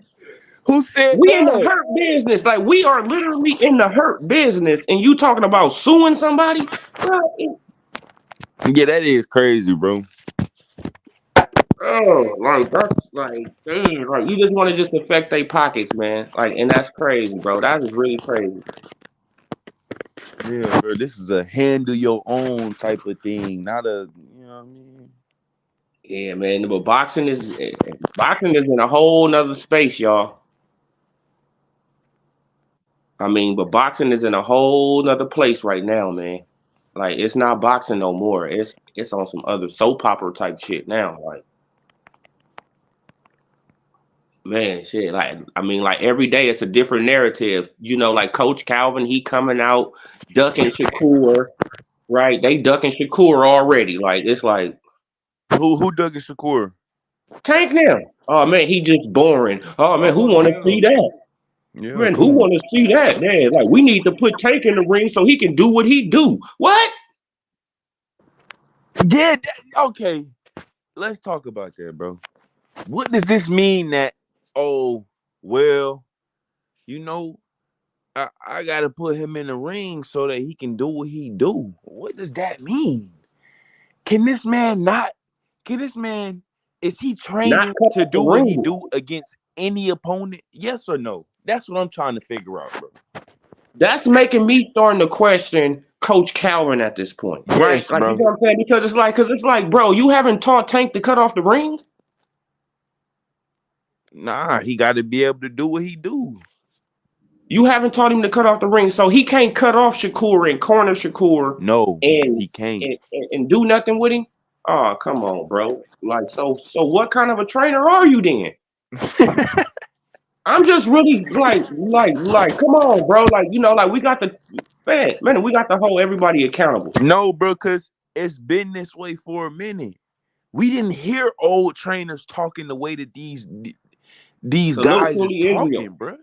Who said We in the that? hurt business. Like we are literally in the hurt business, and you talking about suing somebody, bro? Yeah, that is crazy, bro. Oh, like that's like, damn, like you just want to just affect their pockets, man. Like, and that's crazy, bro. That is really crazy. Yeah, bro. This is a handle your own type of thing, not a you know what I mean. Yeah, man. But boxing is in a whole nother space, y'all. I mean, but boxing is in a whole nother place right now, man. Like it's not boxing no more. It's on some other soap opera type shit now. Like man, shit. Like I mean, like every day it's a different narrative. You know, like Coach Calvin, he coming out ducking Shakur, right? They ducking Shakur already. Like it's like Who Douglas Shakur? Tank now. Oh man, he just boring. Oh man, who Oh want to yeah, see that? yeah. Man, who Come on. want to see that? Man, like we need to put Tank in the ring so he can do what he do. What? Yeah. Okay. Let's talk about that, bro. What does this mean? That oh well, you know, I gotta put him in the ring so that he can do what he do. What does that mean? Can this man not? Can this man? Is he Not training cut to off the do what he ring. do against any opponent? Yes or no? That's what I'm trying to figure out, bro. That's making me starting to question Coach Calvin at this point, right? Yes, Like you bro. know what I'm saying? Because it's like, bro, you haven't taught Tank to cut off the ring. Nah, he got to be able to do what he do. You haven't taught him to cut off the ring, so he can't cut off Shakur and corner Shakur No, and he can't. and do nothing with him. Oh, come on, bro. Like, so what kind of a trainer are you then? I'm just really like, come on, bro. Like, you know, like we got the man, we got to hold everybody accountable. No, bro, because it's been this way for a minute. We didn't hear old trainers talking the way that these Salute guys is to Israel. talking, bro.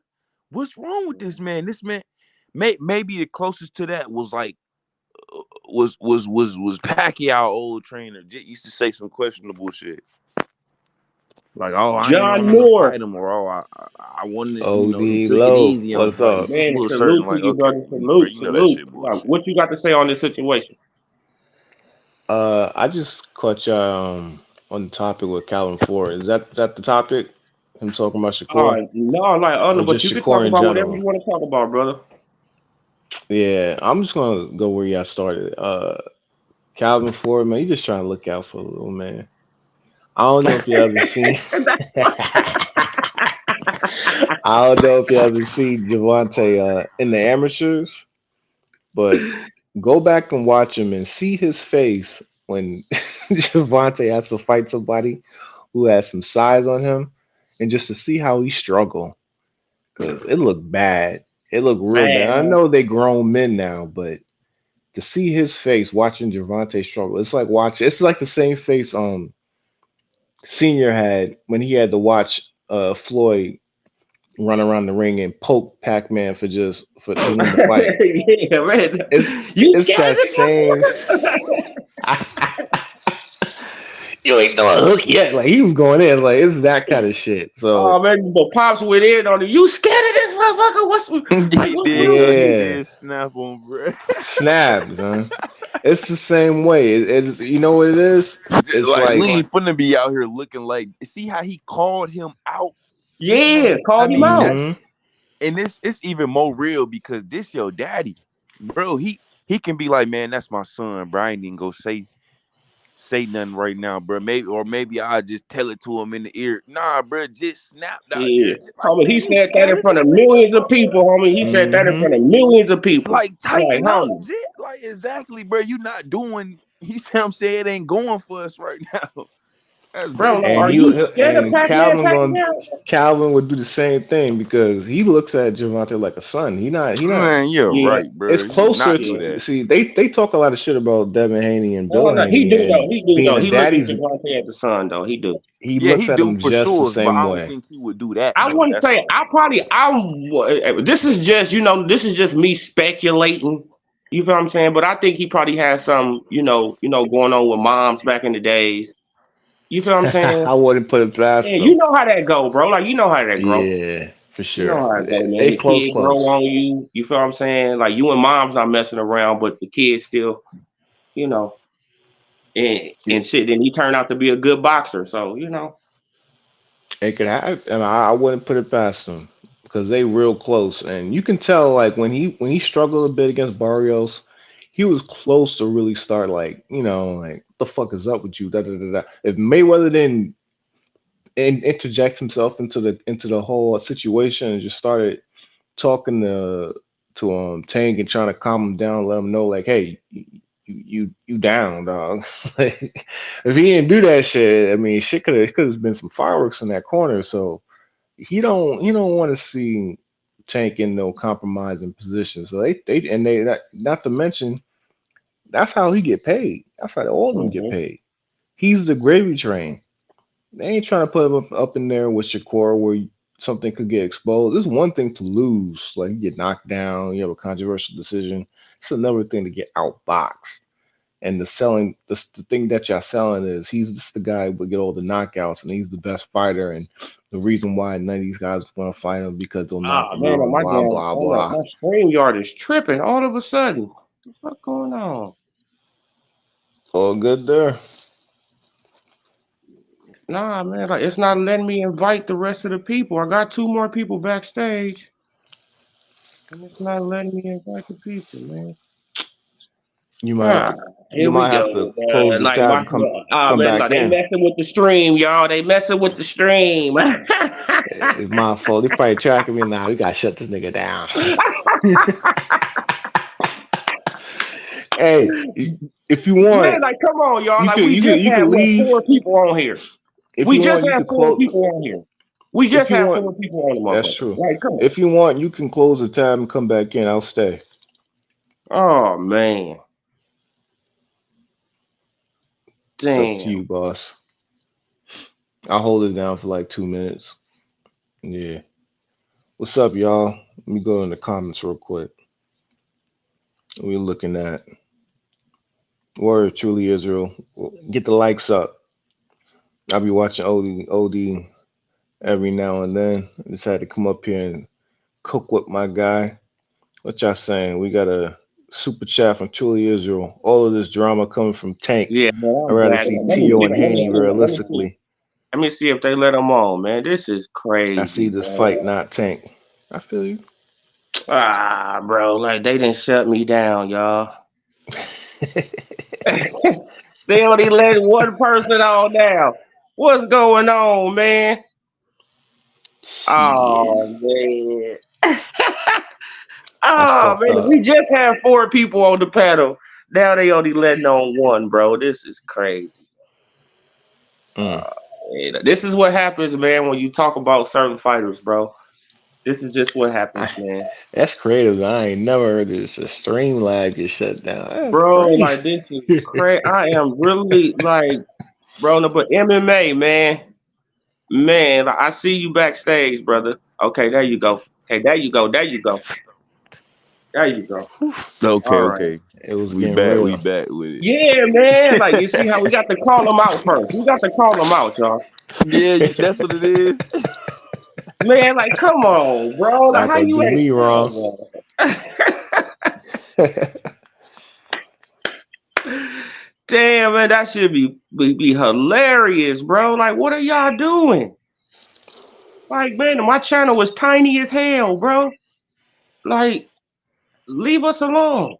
What's wrong with this man? This man, maybe the closest to that was like was Pacquiao old trainer. Used to say some questionable shit. Like, oh, I ain't John want him to Moore. fight him, or oh, I wanted, he OD took it Low, easy on him. what's Like, up? just a Man, little certain, salute to like, you, okay, brother. bro, Salute, you know that salute. shit Like, bullshit. what you got to say on this situation? I just caught you on the topic with Calvin Ford. Is that the topic? Him talking about Shakur No, like, or but just you can talk Shakur in about whatever you general? want to talk about, brother. Yeah, I'm just gonna go where y'all started. Calvin Ford, man, you just trying to look out for the little man. I don't know if you ever seen. I don't know if you ever seen Javante in the amateurs, but go back and watch him and see his face when Javante has to fight somebody who has some size on him, and just to see how he struggle, because it looked bad. It looked real bad. Man, I know they grown men now, but to see his face watching Javante struggle, it's like watching. It's like the same face Senior had when he had to watch Floyd run around the ring and poke Pac Man to win the fight. yeah, man. It's You it's scared of that this same. motherfucker? You ain't no hook yet. Like he was going in. Like it's that kind of shit. Oh So man, but pops went in on it. You scared of this motherfucker? Like He what's did, wrong cause with he you? yeah, did snap on, bro. snaps, huh? It's the same way. It's you know what it is. It's Like, we like ain't finna be out here looking like. See how he called him out. This Yeah, man, I called him mean, out. that's hmm and it's even more real because this your daddy, bro. He can be like, man, that's my son, bro. I ain't even go say nothing right now, bro. Maybe I just tell it to him in the ear. Nah, bro, just snapped out there, Yeah, just like, homie, he man, you said that scared in of front this of nigga or millions of something? people, homie. He said that in hmm front of millions of people. Like, I'm like, tighten up, homie, Jit. Like, exactly, bro. You not doing. He said, I'm saying it ain't going for us right now. That's bro, like, basically And are what he he you said. scared of and Pac-Man packing out? Calvin would do the same thing because he looks at Javante like a son. He not. Man, you're Yeah, right, It's bro. He would closer not do yeah. to that. see they talk a lot of shit about Devin Haney and Oh Bill no, he Haney do though. and He do being though. the He look at daddies. Javante as a son though. He do. He Yeah, looks he at do him for just the sure, but same I don't way. think he would do that I though. wouldn't That's say all. I probably this is just this is just me speculating. You feel what I'm saying? But I think he probably has some going on with moms back in the days. You feel what I'm saying? I wouldn't put it Yeah, past you them. know how that go, bro. Like you know how that grow. Yeah, for You know sure. how it go, man. They The close, kid grow close. on you. You feel what I'm saying? Like you and mom's not messing around, but the kid still, you know, and shit. Then he turned out to be a good boxer. So It could happen, and I wouldn't put it past them because they real close, and you can tell like when he struggled a bit against Barrios, he was close to really start like like what the fuck is up with you? Da, da, da, da. If Mayweather didn't interject himself into the whole situation and just started talking to Tank and trying to calm him down, let him know like, hey, you down, dog. Like, if he didn't do that shit, I mean, shit could have been some fireworks in that corner. So he don't want to see Tank in no compromising position. So they not to mention that's how he get paid. That's how all of them get hmm paid. He's the gravy train. They ain't trying to put him up in there with Shakur where something could get exposed. It's one thing to lose, like you get knocked down, you have a controversial decision. It's another thing to get outboxed. And the thing that y'all selling is he's just the guy who would get all the knockouts and he's the best fighter. And the reason why none of these guys want to fight him because they'll knock Ah him man, out and blah blah blah. my stream yard is tripping all of a sudden. What the fuck going on? All good there. Nah, man, like it's not letting me invite the rest of the people. I got two more people backstage, and it's not letting me invite the people, man. You might Ah, you here we might go. have to close the Like tab my and come man, back like they in. messing with the stream, y'all. They messing with the stream. It's my fault. They probably tracking me now. We gotta shut this nigga down. Hey, if you Man, want, like come on, y'all. you Like could we you could just you had could what leave. four people on here. If We you just want, you had could four close. people on here. We If just you had want, four people on the that's motherfucker. true. Like, come on. If you want, you can close the tab and come back in. I'll stay. Oh man. It's up to Damn. you, boss. I'll hold it down for like 2 minutes. Yeah. What's up, y'all? Let me go in the comments real quick. We're looking at. Word, truly Israel. Get the likes up. I'll be watching OD every now and then. I just had to come up here and cook with my guy. What y'all saying? We got a super chat from Truly Israel. All of this drama coming from Tank. Yeah, man, I'd I'm rather back. see Tio and Haney Let me see. realistically. Let me see if they let them on, man. This is I see crazy, this man. fight, not Tank. I feel you. Ah, bro, like they didn't shut me down, y'all. They only let one person on now. What's going on, man? Shit. Oh man. That's Oh fucked man, up. we just had four people on the panel. Now they only letting on one, bro. This is crazy. Mm. Man, this is what happens, man, when you talk about certain fighters, bro. This is just what happens, I, man. that's creative. I ain't never heard this. A stream lag get shut down. That's Bro, crazy. like this is crazy. I am really like, bro, no, but MMA, man. Man, like, I see you backstage, brother. Okay, there you go. Okay, there you go. There you go. There you go. Okay, All right. okay. It was We getting back. We real. back with it. Yeah, man. Like you see how we got to call them out first. We got to call them out, y'all. Yeah, that's what it is. Man, like, come on, bro. Like, Not how gonna you do ain't? me wrong. Come on. Damn, man, that should be hilarious, bro. Like, what are y'all doing? Like, man, my channel was tiny as hell, bro. Like, leave us alone.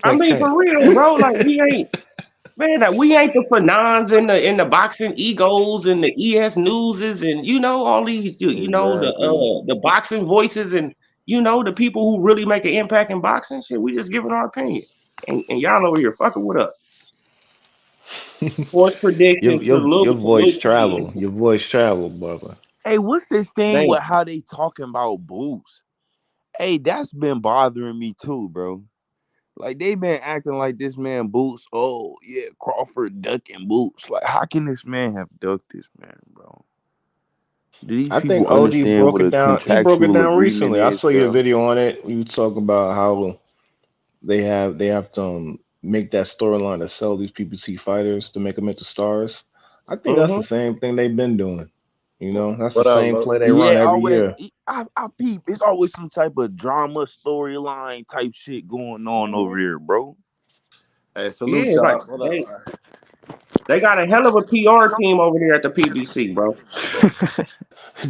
I Like mean, Tank. for real, bro. Like, we ain't, man. Like, we ain't the Fanons and the boxing egos and the ES newses and all these, Exactly. the boxing voices and the people who really make an impact in boxing. Shit, we just giving our opinion, and y'all over here fucking with us. Sports your predictions, your your salute, voice salute to travel. you. Your voice travel, brother. Hey, what's this thing Thank with how they talking about Boots? Hey, that's been bothering me too, bro. Like they been acting like this man Boots. Oh yeah, Crawford ducking Boots. Like how can this man have ducked this man, bro? Do these I think people OD understand broke what it a down. He broke it contractual down agreement recently. I is, saw your bro? video on it. You talk about how they have to make that storyline to sell these PPC fighters to make them into stars. I think you. that's the same thing they've been doing. That's the What up, same Lo? play they run Yeah, every always. year. I peep. It's always some type of drama storyline type shit going on over Hmm. here, bro. Hey, salute Yeah, like y'all. What up, man? they got a hell of a PR team over there at the PBC, bro.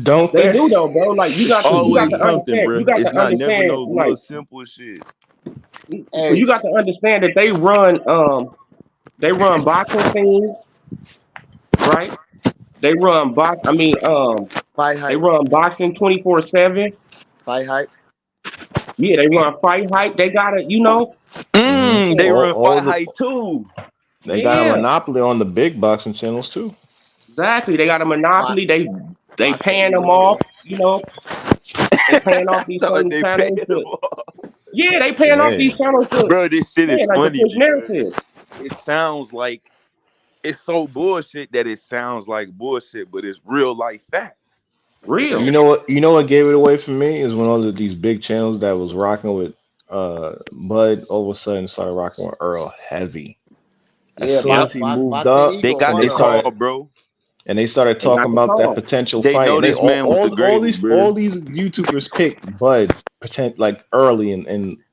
Don't They they? do though, bro. Like you got to Always something, understand. bro. You got It's to not never understand, no like little simple shit. Hey, you got to understand that they run boxing scenes, right? They run box. I mean, fight they hype, run boxing 24/7. fight hype. Yeah, they run fight hype. They got to, Hmm. They man, All run all fight the high too. they got a yeah, monopoly on the big boxing channels too. exactly. They got a Bo- monopoly. They boxing paying them Israel. off. They paying off these Sound like certain they paying channels them to. off. Yeah, they paying off these Hey, channels to. Bro, this shit is Yeah, like to funny push because narratives. it sounds like it's so bullshit that it sounds like bullshit, but it's real life facts. you Real. know what? You know what gave it away for me is when all of these big channels that was rocking with Bud all of a sudden started rocking with Earl heavy. As Yeah, soon Yep. as he moved boxing up They Eagle, got and one the they of them, call, started man. bro. and they started They talking got the about that call. potential They fight, know and they this all man was the all, all greatest, these bro. all these YouTubers picked Bud like early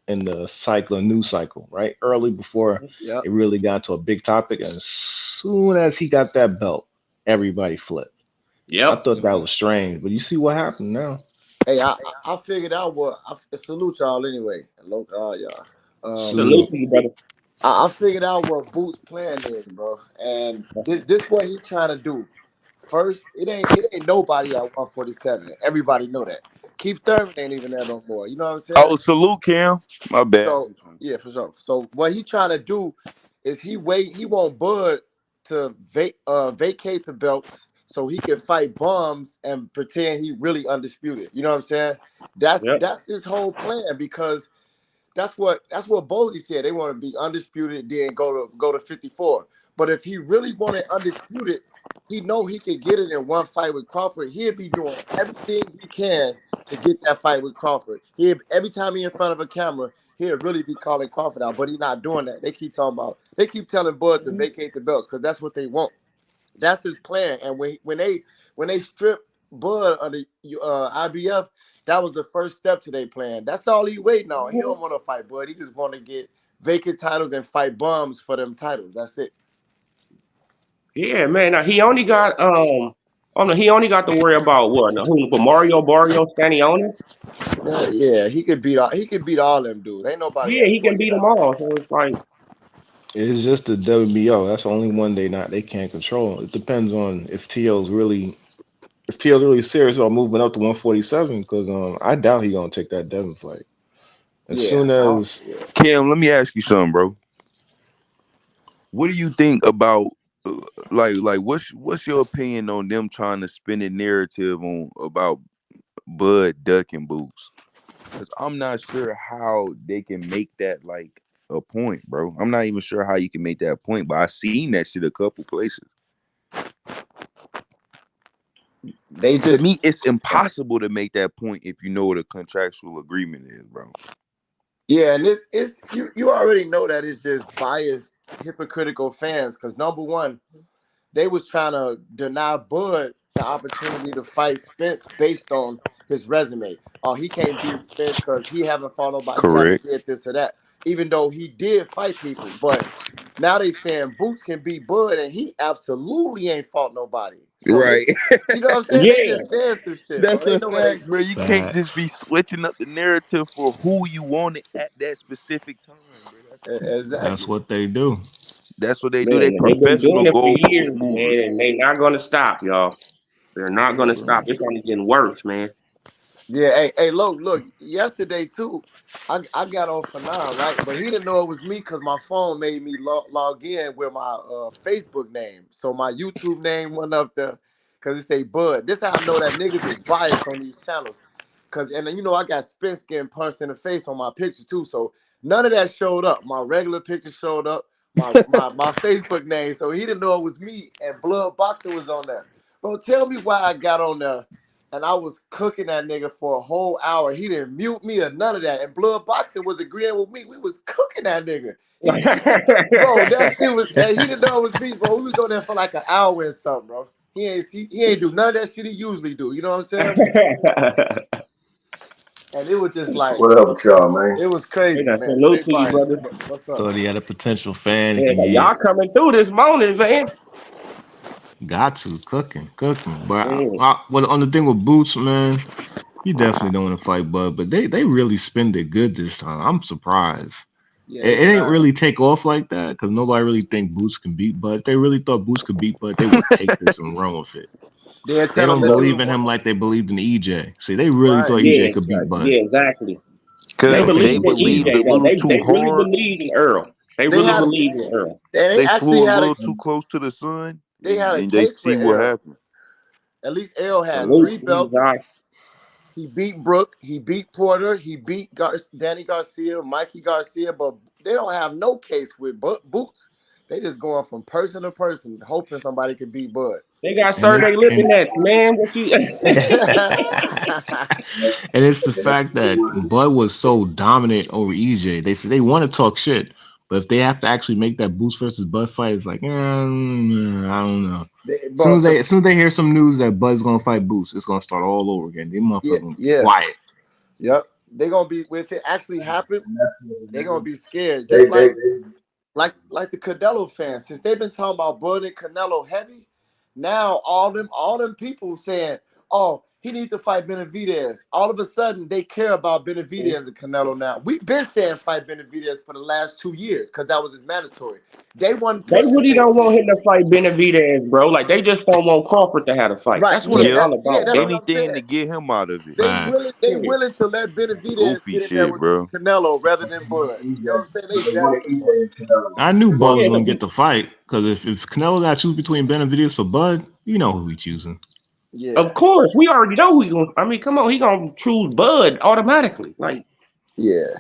in the cycle, news cycle, right? Early before Yep. it really got to a big topic, and as soon as he got that belt, everybody flipped. I Yep. thought that was strange, but you see what happened now. Hey, I figured out what salute y'all anyway. Hello, y'all. Salute Salute. to you, brother. I figured out what Boots' plan is, bro, and this what he trying to do. First, it ain't nobody at 147. Everybody know that. Keith Thurman ain't even there no more. You know what I'm saying? Oh, salute, Kim. My bad. So yeah, for sure. So what he trying to do is he want Bud to vacate the belts so he can fight Bums and pretend he really undisputed. You know what I'm saying? That's Yep. that's his whole plan because that's what Boldy said. They want to be undisputed, then go to 54. But if he really wanted undisputed, he know he could get it in one fight with Crawford. He'd be doing everything he can to get that fight with Crawford. He every time he in front of a camera, he'll really be calling Crawford out, but he's not doing that. They keep telling Bud to vacate the belts because that's what they want. That's his plan. And when they strip Bud of the IBF, that was the first step to their plan. That's all he waiting on. He don't want to fight Bud. He just want to get vacant titles and fight bums for them titles. That's it. Yeah, man. Now, he only got he only got to worry about what? Now, who? Mario Barrio Stanionis? Yeah, he could beat all them dudes. Ain't nobody Yeah, at he can beat them 47. all. So it's like, It's just the WBO. That's the only one they can't control. It depends on if Tio's really serious about moving up to 147. Because I doubt he gonna take that Devin fight. As Yeah, soon as yeah. Kim, let me ask you something, bro. What do you think about like what's your opinion on them trying to spin a narrative on about Bud ducking Boots? Because I'm not sure how they can make that like a point, bro. I'm not even sure how you can make that point, but I seen that shit a couple places. They To just me, it's impossible to make that point if you know what a contractual agreement is, bro. yeah, and it's you already know that it's just biased, hypocritical fans. Because number one, they was trying to deny Bud the opportunity to fight Spence based on his resume. Oh, he can't beat Spence because he haven't fought nobody, he haven't Correct. did this or that. Even though he did fight people, but now they saying Boots can beat Bud and he absolutely ain't fought nobody. So they, Right. you know what I'm saying? They yeah, just saying some shit, bro. That's They a know what they fact, bro. do. You can't just facts. be switching up the narrative for who you want it at that specific time, bro. That's Exactly. what they do. That's what they do. They man. They've been professional doing it for goalpost years, man, movers. and they not gonna stop, y'all. They're not Yeah, gonna bro. stop. It's only getting worse, man. Yeah, hey, look. Yesterday too, I got on for 9, right? But he didn't know it was me because my phone made me log in with my Facebook name. So my YouTube name went up there because it say Bud. This how I know that niggas is biased on these channels. Cause and then, I got Spence getting punched in the face on my picture too. So none of that showed up. My regular picture showed up. My Facebook name. So he didn't know it was me. And Blood Boxing was on there. Bro, tell me why I got on there and I was cooking that nigga for a whole hour. He didn't mute me or none of that. And Blood Boxing was agreeing with me. We was cooking that nigga. Bro, that shit was, and he didn't know it was me, bro. We was on there for like an hour and something, bro. He ain't do none of that shit he usually do. You know what I'm saying? And it was just like, What up with y'all, man? it was Hey, crazy, now, man. salute Straight to you, bias. brother. What's up? Thought he had a potential fan. Yeah, He y'all coming through this morning, man. got to cooking. But Mm. well, on the thing with Boots, man, he definitely don't want to fight Bud. But they really spend it good this time. I'm surprised. Yeah, It they ain't trying. really take off like that because nobody really think Boots can beat Bud. If they really thought Boots could beat Bud, they would take this and run with it. They'll They tell him don't to do believe in him like they believed in EJ. See, they really right. thought EJ Yeah, could beat Bud. yeah, exactly. They They Cause don't think they believed Boots in can beat believed him. a EJ though. little They too really hard. believed in Earl. They They really had, believed in Earl. and they They actually flew a had a, little too close to the sun, they had a and they case see with what Errol. happened. At least Errol had Salute 3 to you, belts. Josh. He beat Brook. He beat Porter. He beat Danny Garcia, Mikey Garcia, but they don't have no case with Boots. They just going from person to person, hoping somebody could beat Bud. They got And it Sergey and Lipinets, man. What you? and it's the fact that Bud was so dominant over EJ. They say they want to talk shit, but if they have to actually make that Boots versus Bud fight, it's like, I don't know. Bro, As soon as they hear some news that Bud's gonna fight Boots, it's gonna start all over again. They yeah, motherfuckers gonna be yeah, quiet. yep. They gonna be if it actually happened, they gonna be scared. They, Just they, like the Canelo fans, since they've been talking about Bud and Canelo heavy, now all them people saying, "Oh, he needs to fight Benavidez." All of a sudden, they care about Benavidez and Canelo now. We've been saying fight Benavidez for the last 2 years because that was his mandatory. They wasn't They pushing really for it. don't want him to fight Benavidez, bro. Like they just don't want Crawford to have a fight. Right? That's what Yeah, it's Yep. all about, that's what bro. I'm Anything saying. to get him out of it. They Facts. willing they willing to let Benavidez Goofy get in there shit, with bro. Canelo rather than Bud. You know what I'm saying? They that I knew Bud was Yeah, gonna get the fight because if Canelo got to choose between Benavidez or Bud, you know who he choosing. yeah, of course. We already know who he going. I mean, come on, he gonna choose Bud automatically. Like yeah.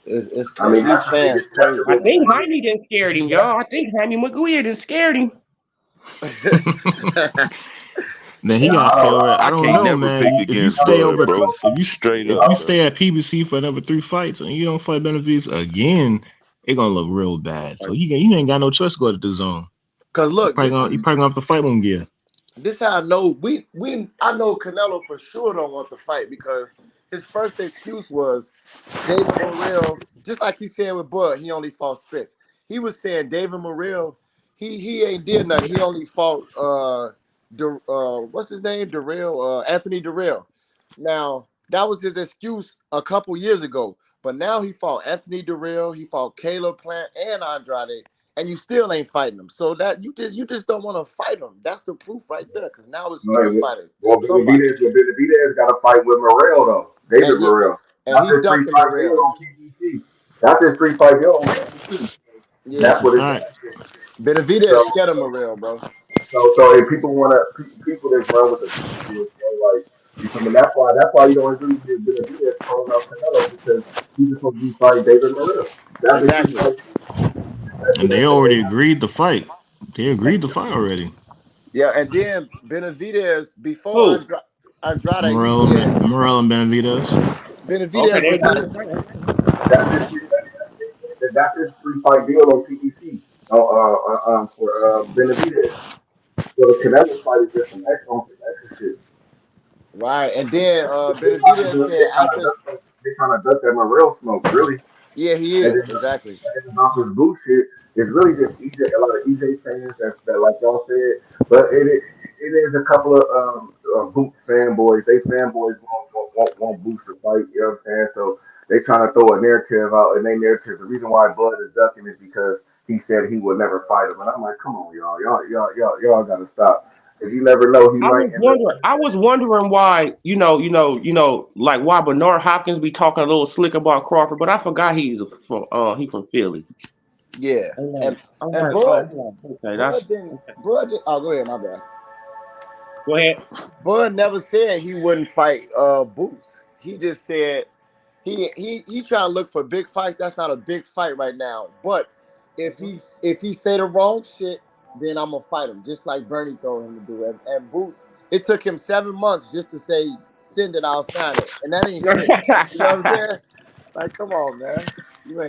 It's I mean, crazy. These fans crazy, I think man. Haney done scared him, y'all. I think Haney McGuire done scared him. Then he Yeah, got favorite. I I don't can't know, never man. pick If you against stay Bud, over, bro. if you Straight if up, you bro. stay at PBC for another 3 fights and you don't fight Benavides again, it gonna look real bad. So Like, you ain't got no choice to go to the zone. Cause look, You probably gonna have to fight one gear. this how I know we I know Canelo for sure don't want to fight because his first excuse was David Morrell, just like he said with Bud, he only fought Spence. He was saying David Morrell, he ain't did nothing. He only fought what's his name? Anthony Durrell. Now, that was his excuse a couple years ago. But now he fought Anthony Durrell, he fought Caleb Plant and Andrade, and you still ain't fighting them. So that you just don't want to fight them. That's the proof right there. Because now it's three Right. fighters. Well, Somebody. Benavidez got to fight with Morrell though. David And yeah, Morrell. and That's he his three ducking fight deal Morrell. on PBC. That's his 3 fight deal on PBC. Yeah. That's That's a what it's fact. at. Benavidez So, scared of Morrell, bro. so if people want to, people that run with the narrative, like you feel me? That's why you don't really get Benavidez calling out Canelo because he's supposed to be fighting David Morrell. That's his 3 Exactly. fight. And they already agreed to fight. They agreed to fight already. Yeah, and then Benavidez before who? Andrade, he said Morel and Benavides. Okay, Benavidez they was agree like, to fight. Okay. That's his that's his 3 fight deal on PBC. For Benavidez. So the Canelo fight is just some extra shit. right, and then They trying to Benavidez duck, said after, they trying to duck that Morel smoke, really. yeah, he And is then exactly. about this bullshit, it's really just EJ, a lot of EJ fans that like y'all said, but it is a couple of Boots fanboys. They fanboys won't Boots to fight. You know what I'm saying? So they trying to throw a narrative out, and they narrative. The reason why Bud is ducking is because he said he would never fight him, and I'm like, come on, y'all gotta stop. If you never know, he might end up. I was wondering why, like why Bernard Hopkins be talking a little slick about Crawford, but I forgot he from Philly. Yeah, and I'm and like, Bud, okay, that's okay. Oh, go ahead, my bad. Go ahead. Bud never said he wouldn't fight Boots. He just said he trying to look for big fights. That's not a big fight right now. But if he say the wrong shit, then I'm gonna fight him, just like Bernie told him to do. And Boots, it took him 7 months just to say send it, I'll sign it, and that ain't shit. You know what I'm saying? Like, come on, man.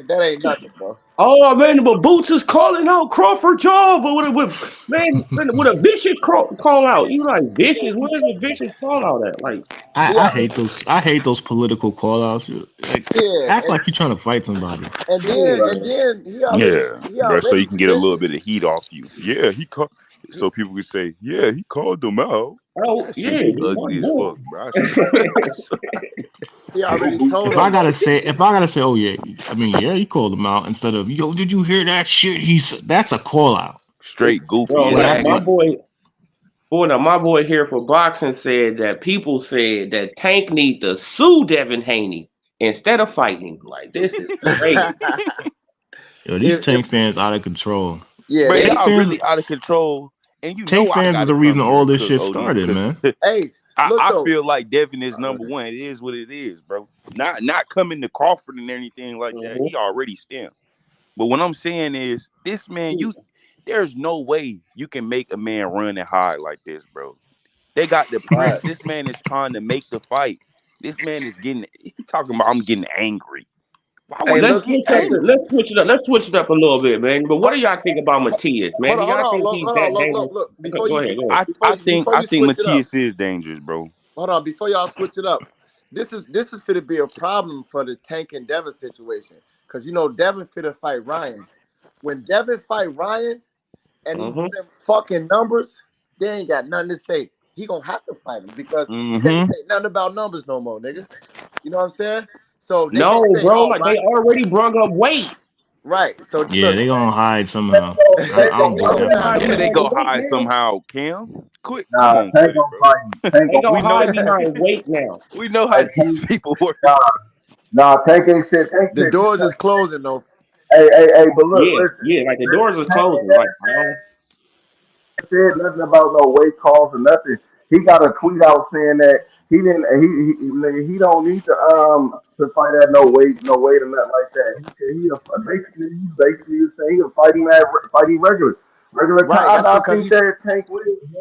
That ain't nothing, bro. Oh man, but Boots is calling out Crawford jaw, but with a vicious call out. You like vicious? What is a vicious call out at? Like, He I out, hate those. I hate those political call outs. Like, yeah, act like you're trying to fight somebody. and then yeah, and then he already Yeah, he bro. So already you can get a sent little it. bit of heat off you. Yeah, he called. He, So people could say, yeah, he called them out. oh That yeah, should be he ugly as won. fuck, bro. I swear. I swear. he already told If him. I gotta say, oh yeah, I mean, yeah, you called him out instead of, yo, did you hear that shit? That's a call out. It's Straight goofy Bro, and like Exactly. aggravating. my boy here for boxing said that people said that Tank need to sue Devin Haney instead of fighting him. Like this is crazy. Yo, these if Tank fans out of control. yeah, Bro, they Tank y'all fans, really out of control. And you Tank know I fans is gotta the come reason here all and this cook shit OD started, because man. hey, I, look I though. feel like Devin is number one. It is what it is, bro. Not coming to Crawford and anything like that. Mhm. He already stamped. But what I'm saying is, this man, there's no way you can make a man run and hide like this, bro. They got the Right. press. This man is trying to make the fight. This man is getting. He talking about I'm getting angry. Why Hey, would he look. get Hey, angry? Let's switch it up a little bit, man. But what hold, do y'all think about Matias, man? Do hold y'all on, think look, he's hold that on, look. dangerous? Look. Okay, go ahead, go ahead. Before I you think switch it up, Matias is dangerous, bro. hold on. Before y'all switch it up, this is going to be a problem for the Tank and Devin situation because Devin fit fight Ryan. When Devin fight Ryan and he do Mm-hmm. them fucking numbers, they ain't got nothing to say. He gonna have to fight him because you can't Mm-hmm. say nothing about numbers no more, nigga. You know what I'm saying? So they No, gonna say, bro, "Oh, like they right, already brung up weight. right." So Yeah, look, they gonna hide somehow. Tank I don't gonna they believe fight. gonna that They for a find hide Yeah, a they second. behind the go weight hide now. somehow. Cam, quit. Come Nah, on, Tank quit, gonna bro. fight. Tank They gonna We gonna know. hide behind weight now. We know how fight. these people work. Nah, Tank ain't shit. Tank the shit. doors is closing though. Hey, but look, Yeah, listen. yeah, like the doors are Tank closing. Like, said nothing about no weight calls or nothing. He got a tweet out saying that he didn't. He don't need to fight at no weight or nothing like that. He said he basically saying he'll fight him regular Right. time. That's I because think he's that Tank will. Yeah.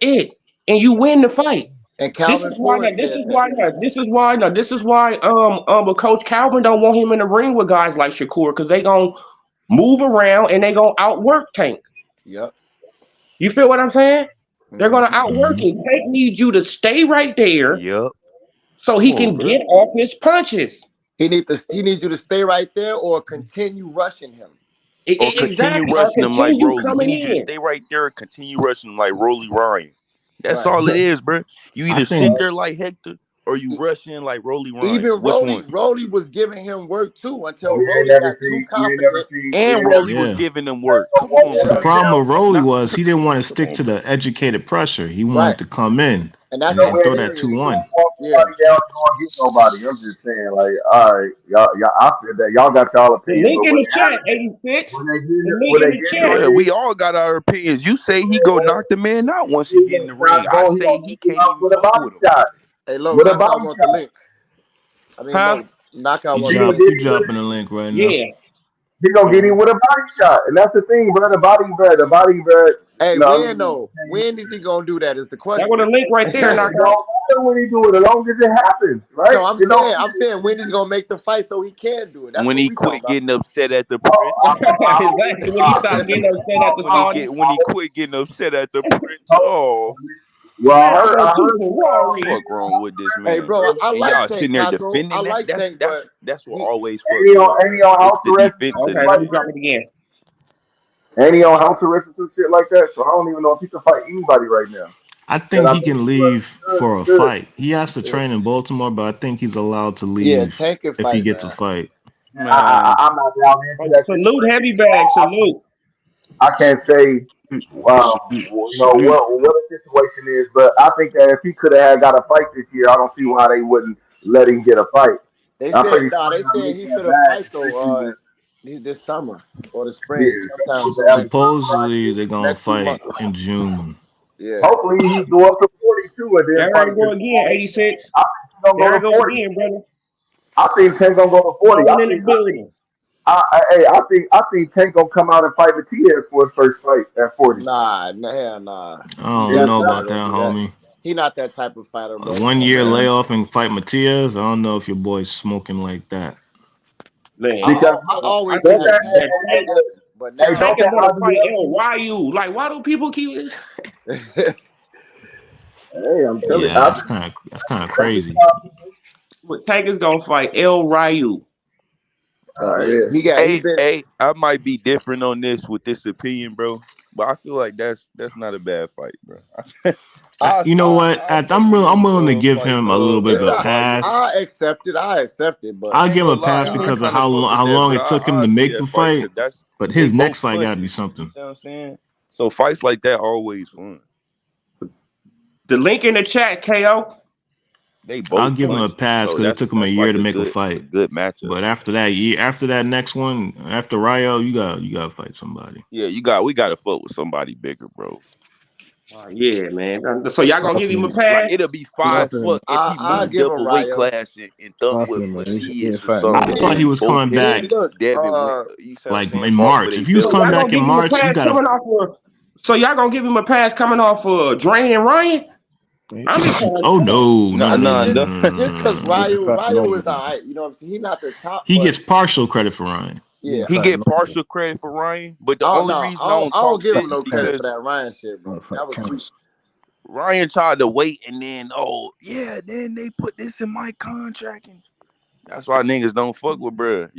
it. and you win the fight. And This is Calvin why. Ford This said is that. why. This is why. This is why. But Coach Calvin don't want him in the ring with guys like Shakur because they gonna move around and they gonna outwork Tank. Yep. You feel what I'm saying? They're Hmm. gonna outwork Mhm. him. Tank needs you to stay right there Yep. so Come he on, can bro. get off his punches. He needs you to stay right there or continue rushing him. Or continue Exactly. Or rushing them like continue Rolly. He coming needs you to in. stay right there and continue rushing them like Rolly Ryan. That's Right. all it is, bro. You I either sit think there like Hector or you E- rush in like Rolly Ryan. Even Which one? Rolly was giving him work too Oh, until Rolly got too confident. you And ain't never Rolly was seen yeah. giving them work. no Come on, The bro. problem with Rolly Not, was he didn't want to come stick on, to bro. the educated pressure. He Right. wanted to come in And that's and his then throw that experience too. 2-1. walk Yeah. nobody down to go and get nobody. I'm just saying, like, all right, y'all, I feel that y'all got y'all The opinion, link but in the chat, 86. The link when in they the get in the chat. Yeah, ring, we all got our opinions. You say he go knock the man out once he he's get in the not ring. I going. He say gonna he knock you can't out even with a fuck body with him. shot. Hey, look, With a Knockout body want the shot, link. I mean, Huh? no, Knockout He want he the gonna drop link. get he him with dropping the link right now. Yeah. he gonna get him with a body shot, and that's the thing, bro. The body, bro. Hey, No, I when mean, though? When is he gonna do that? Is the That was question. a link right there, it knockout. don't matter when he do it, as long as it happens, right? No, You know. I'm saying when he's gonna make the fight so he can do it. That's When what he we talking quit about. getting upset at the Oh, Prince. Exactly. When he stopped getting upset at the Saudi. When he quit getting upset at the Prince. Oh, well, Man, I'm I on heard Super you. Rory. fuck wrong with this Hey, man, bro, bro? I And like y'all Tank sitting there Taco. I defending that. like Tank, but That's what he always Ain't fucks he me on, up, ain't he bro. on It's house the arrest or some Okay, shit defensiveness. let like me drop that? it again. Ain't he on house arrest or some shit like that? So I don't even know if he can fight anybody right now. I And think I he think can he was leave for a good. fight. He has to train in Baltimore, but I think he's allowed to yeah, leave Tank can if he fight, gets a man. fight. Man, I'm not down into Oh, that salute situation. heavy bag, salute. I can't say, salute. what the situation is, but I think that if he could have got a fight this year, I don't see why they wouldn't let him get a fight. They I'm said pretty nah, sure they he'll said get he that finna bag, fight especially though. with This summer or the spring, especially sometime with the soon. Supposedly they're gonna Next 2 months. fight in June. Yeah. Hopefully he go up to 42 and then There fight I go this. again, 86. I think he's gonna go There I to go 40. again, brother. I think Tank gonna go to 40. Going in the building. I think Tank gonna come out and fight Matias for his first fight at 40. Hell nah. I He don't Yes, know definitely not about sir. that, gonna do that. homie. He not that type of fighter, A bro. Come one on, year man. layoff and fight Matias. I don't know if your boy's smoking like that. Man, Because I always don't had that Tank that over Tank, Devin, but hey, now Tank don't is that gonna fight IBF? El Ryu. Like, why do people keep this? Hey, I'm telling you, Yeah, that's kind of crazy. Tank is gonna fight El Ryu. all right. yeah, he been I might be different on this with this opinion, bro. But I feel like that's not a bad fight, bro. You know what? I fuck with I'm him willing to give fighting him a little bit of it's a El a Rayo. pass. I accept it, but I'll I ain't give him gonna a lie, pass I because of mhm. kind of fuck with how that, long but it took him I to see make the that fight fight. because But they his both next fight got to be punching. You something. see what I'm saying? So fights like that always fun. The link in the chat, KO. They I'll both give him a punching, pass so because it took him a that's year like to make a a fight. good matchup. But after that next one, after Ryo, you got to fight somebody. Yeah, we got to fuck with somebody bigger, bro. Yeah, man. So y'all gonna give him a Definitely, Like pass? it'll be fire as definitely, fuck if he I moved give up him a weight Ryo. class and thumped with definitely. He ain't Matias or fighting I something, I and thought mean, he then was both coming him he and back look. Devin went. You see what I'm like saying? in Fought for March. their If he was So belts. coming y'all gonna back in give him a March, you pass got to. coming off of? So y'all gonna give him a pass coming off Drain and Ryan? I'm just trying to Oh understand. no, No, I no, no, mean, no, no, just no, no. no, just because no, no, he no. ain't fighting Ryo is nobody. all right. You know what I'm saying? He not the top, He but gets partial credit for Ryan. He yeah. ain't He fighting get nobody. partial credit for Ryan, but the I don't only know. reason I don't I don't talk give shit him is no credit Cancer. for because that Ryan shit, bro. That Motherfucker, was weak. cancer. Ryan tried to wait, and then then they put this in my contract, and that's why niggas don't fuck with bruh.